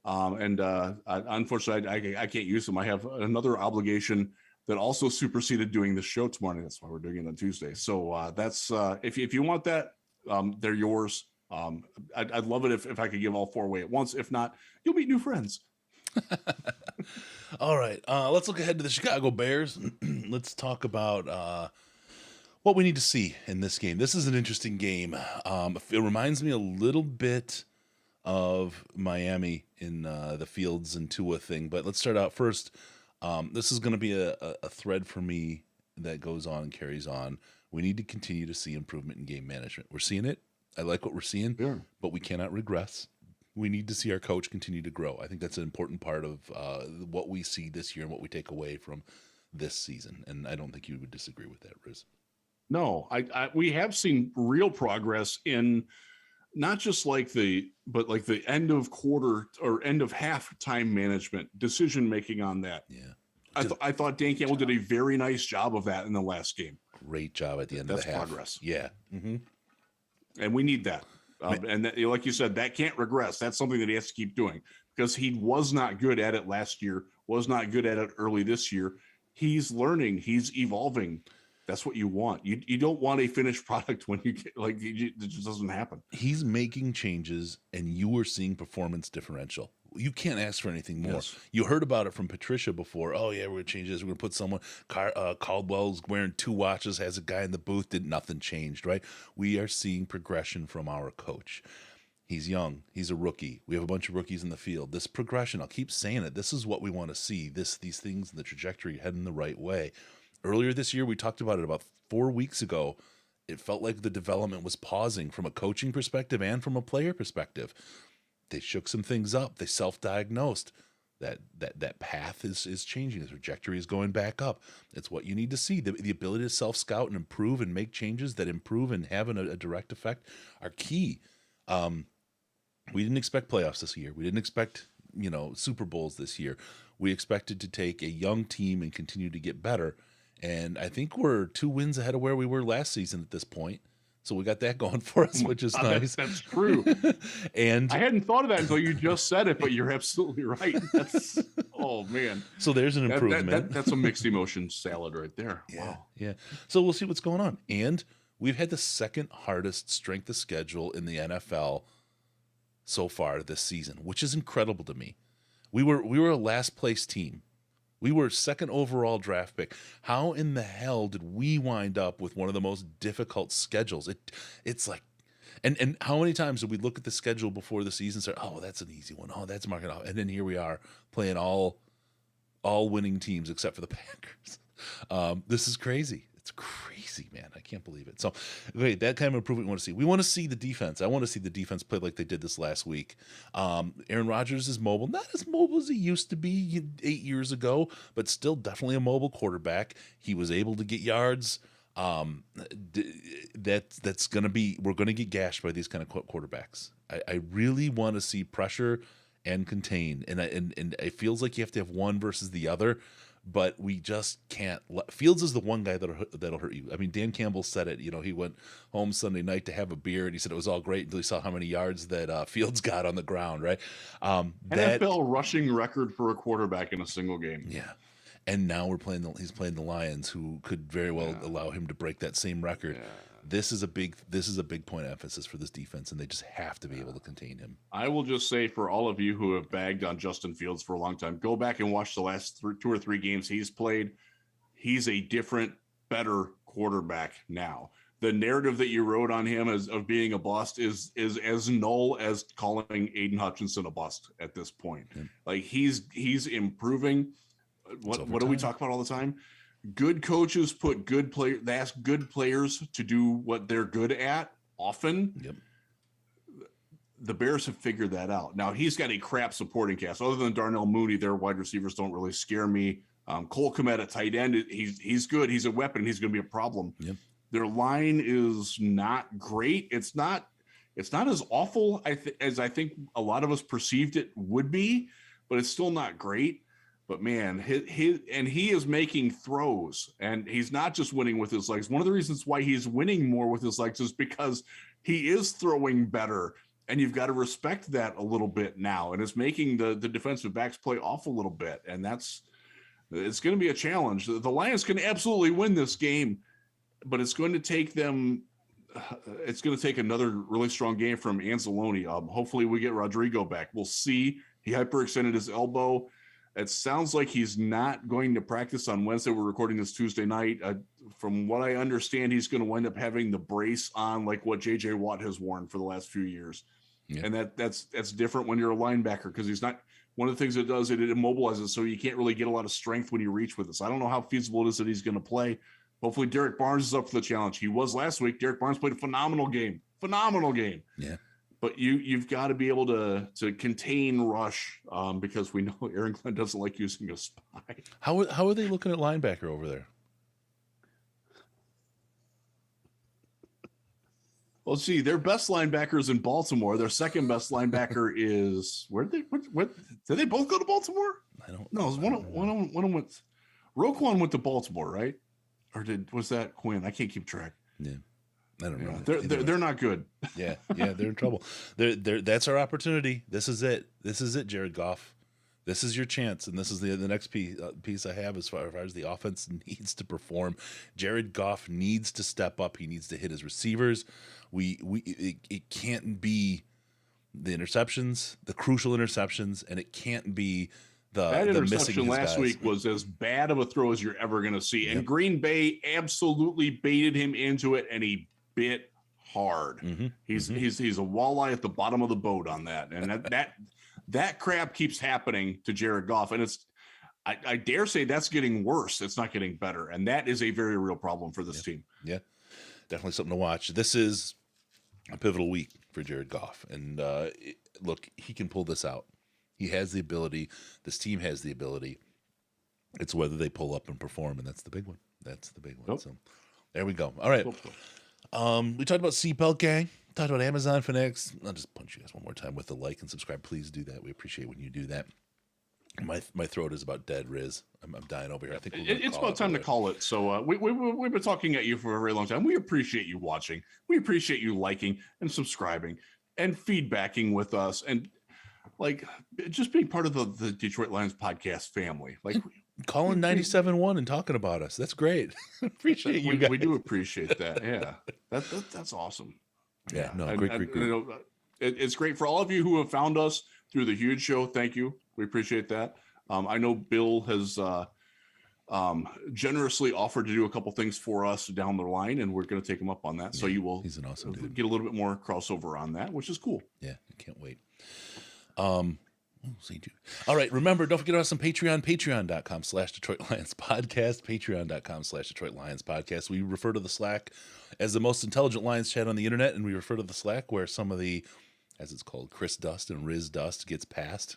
Unfortunately, I can't use them. I have another obligation that also superseded doing the show tomorrow. That's why we're doing it on Tuesday. So that's if you want that, they're yours. I'd love it if I could give all four away at once. If not, you'll meet new friends. All right, let's look ahead to the Chicago Bears. Let's talk about what we need to see in this game. This is an interesting game. It reminds me a little bit of Miami in the Fields and Tua thing. But let's start out first. This is going to be a thread for me that goes on and carries on. We need to continue to see improvement in game management. We're seeing it. I like what we're seeing, but we cannot regress. We need to see our coach continue to grow. I think that's an important part of what we see this year and what we take away from this season. And I don't think you would disagree with that, Riz. No, we have seen real progress in not just but the end of quarter or end of half time management, decision making on that. Yeah. I thought Dan Campbell did a very nice job of that in the last game. Great job at the end of the half. That's progress. Yeah. Mm-hmm. And we need that. And that, like you said, that can't regress. That's something that he has to keep doing because he was not good at it last year, was not good at it early this year. He's learning. He's evolving. That's what you want. You don't want a finished product when you get it just doesn't happen. He's making changes and you are seeing performance differential. You can't ask for anything more. Yes. You heard about it from Patricia before. Oh yeah, we're going to change this. We're going to put someone, Caldwell's wearing 2 watches, has a guy in the booth, nothing changed, right? We are seeing progression from our coach. He's young. He's a rookie. We have a bunch of rookies in the field. This progression, I'll keep saying it. This is what we want to see. These things, the trajectory heading the right way. Earlier this year, we talked about it about 4 weeks ago. It felt like the development was pausing from a coaching perspective and from a player perspective. They shook some things up. They self-diagnosed. That path is changing. The trajectory is going back up. It's what you need to see. The ability to self-scout and improve and make changes that improve and have a direct effect are key. We didn't expect playoffs this year. We didn't expect Super Bowls this year. We expected to take a young team and continue to get better. And I think we're 2 wins ahead of where we were last season at this point. So we got that going for us, which is nice. That's true. And I hadn't thought of that until you just said it, but you're absolutely right. Oh man. So there's an improvement. That's a mixed emotion salad right there. Yeah, Wow. Yeah. So we'll see what's going on. And we've had the second hardest strength of schedule in the NFL so far this season, which is incredible to me. We were a last place team. We were second overall draft pick. How in the hell did we wind up with one of the most difficult schedules? It's like, and how many times did we look at the schedule before the season and say, oh, that's an easy one. Oh, that's marking off. And then here we are playing all winning teams except for the Packers. This is crazy. It's crazy, man. I can't believe it. So, wait, that kind of improvement we want to see. We want to see the defense. I want to see the defense play like they did this last week. Aaron Rodgers is mobile. Not as mobile as he used to be 8 years ago, but still definitely a mobile quarterback. He was able to get yards. That's going to be – we're going to get gashed by these kind of quarterbacks. I really want to see pressure and contain. And it feels like you have to have one versus the other. But we just can't. Fields is the one guy that'll hurt you. I mean, Dan Campbell said it. He went home Sunday night to have a beer, and he said it was all great until he saw how many yards that Fields got on the ground. Right? NFL rushing record for a quarterback in a single game. Yeah, and now he's playing the Lions, who could very well allow him to break that same record. Yeah. This is a big point of emphasis for this defense, and they just have to be able to contain him. I will just say for all of you who have bagged on Justin Fields for a long time, go back and watch the last 2 or 3 games he's played. He's a different, better quarterback now. The narrative that you wrote on him of being a bust is as null as calling Aiden Hutchinson a bust at this point. Yeah. Like he's improving. What do we talk about all the time? Good coaches put good players. They ask good players to do what they're good at often. Yep. The Bears have figured that out. Now he's got a crap supporting cast. Other than Darnell Mooney, their wide receivers don't really scare me. Cole Kmet at tight end, he's good. He's a weapon. He's going to be a problem. Yep. Their line is not great. It's not as awful as I think a lot of us perceived it would be, but it's still not great. But man, he is making throws, and he's not just winning with his legs. One of the reasons why he's winning more with his legs is because he is throwing better, and you've got to respect that a little bit now. And it's making the defensive backs play off a little bit, and it's going to be a challenge. The Lions can absolutely win this game, but it's going to take them. It's going to take another really strong game from Anzalone. Hopefully, we get Rodrigo back. We'll see. He hyperextended his elbow. It sounds like he's not going to practice on Wednesday. We're recording this Tuesday night. From what I understand, he's going to wind up having the brace on, like what J.J. Watt has worn for the last few years. Yeah. And that's different when you're a linebacker, because he's not. One of the things it does, it immobilizes, so you can't really get a lot of strength when you reach with this. I don't know how feasible it is that he's going to play. Hopefully, Derek Barnes is up for the challenge. He was last week. Derek Barnes played a phenomenal game. Yeah. But you've got to be able to contain rush, because we know Aaron Glenn doesn't like using a spy. How are they looking at linebacker over there? Well, see, their best linebacker is in Baltimore. Their second best linebacker is where did they both go to Baltimore? I don't know. One of them went. Roquan went to Baltimore, right? Or was that Quinn? I can't keep track. Yeah. I don't know. They're not good. Yeah, they're in trouble. That's our opportunity. This is it, Jared Goff. This is your chance, and this is the next piece I have as far as the offense needs to perform. Jared Goff needs to step up. He needs to hit his receivers. It can't be the interceptions, the crucial interceptions, and it can't be that the interception last guys. Week was as bad of a throw as you're ever going to see. Yep. And Green Bay absolutely baited him into it, and he bit hard. Mm-hmm. He's a walleye at the bottom of the boat on that. And that crap keeps happening to Jared Goff. And I dare say that's getting worse. It's not getting better. And that is a very real problem for this team. Yeah, definitely something to watch. This is a pivotal week for Jared Goff. And look, he can pull this out. He has the ability. This team has the ability. It's whether they pull up and perform, and that's the big one. Nope. So there we go. All right. We talked about Seatbelt Gang. Talked about Amazon Fanatics. I'll just punch you guys one more time with the like and subscribe. Please do that. We appreciate when you do that. My throat is about dead, Riz. I'm dying over here. I think it's about time to call it. So we've been talking at you for a very long time. We appreciate you watching. We appreciate you liking and subscribing and feedbacking with us, and like just being part of the Detroit Lions podcast family. Like calling 97.1 and talking about us. That's great. Appreciate you guys. We do appreciate that. Yeah, that's awesome. Yeah, no, great. It's great for all of you who have found us through the Huge Show. Thank you. We appreciate that. I know Bill has generously offered to do a couple things for us down the line, and we're going to take him up on that. So you will he's an awesome dude. Get a little bit more crossover on that, which is cool. Yeah, I can't wait. All right, remember, don't forget us on Patreon, patreon.com/Detroit Lions Podcast, patreon.com/Detroit Lions Podcast. We refer to the Slack as the most intelligent Lions chat on the internet, and we refer to the Slack where some of the, as it's called, Chris Dust and Riz Dust gets passed.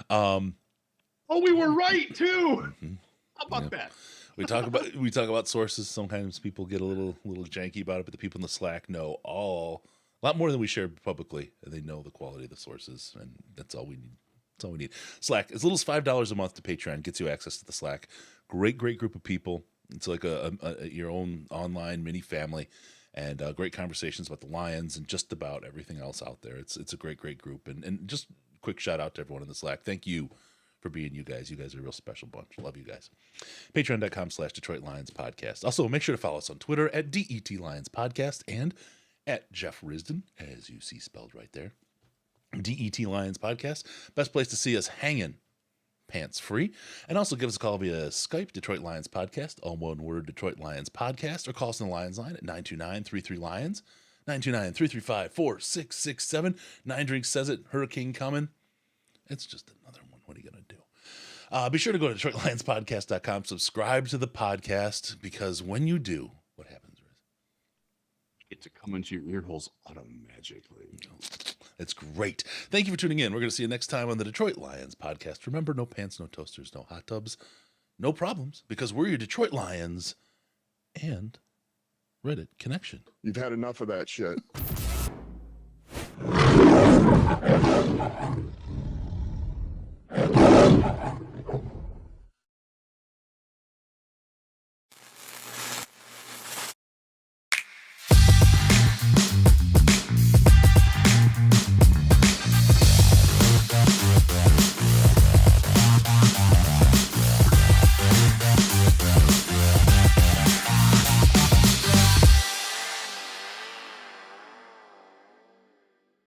We were right too. Mm-hmm. How about that? We talk about sources. Sometimes people get a little janky about it, but the people in the Slack know a lot more than we share publicly, and they know the quality of the sources, and that's all we need. That's all we need. Slack, as little as $5 a month to Patreon, gets you access to the Slack. Great group of people. It's like your own online mini family, and great conversations about the Lions and just about everything else out there. It's a great group, and just quick shout out to everyone in the Slack. Thank you for being you guys. You guys are a real special bunch. Love you guys. Patreon.com/Detroit Lions Podcast. Also, make sure to follow us on Twitter at DET Lions Podcast and at Jeff Risdon, as you see spelled right there. DET Lions Podcast. Best place to see us hanging pants free. And also give us a call via Skype, Detroit Lions Podcast, all one word, Detroit Lions Podcast, or call us on the Lions line at 929-33-LIONS, 929-335-4667. Nine Drink says it, hurricane coming. It's just another one. What are you going to do? Be sure to go to DetroitLionsPodcast.com, subscribe to the podcast, because when you do, what happens? Get to come into your ear holes automatically. It's great. Thank you for tuning in. We're going to see you next time on the Detroit Lions Podcast. Remember, no pants, no toasters, no hot tubs, no problems, because we're your Detroit Lions, and Reddit connection. You've had enough of that shit.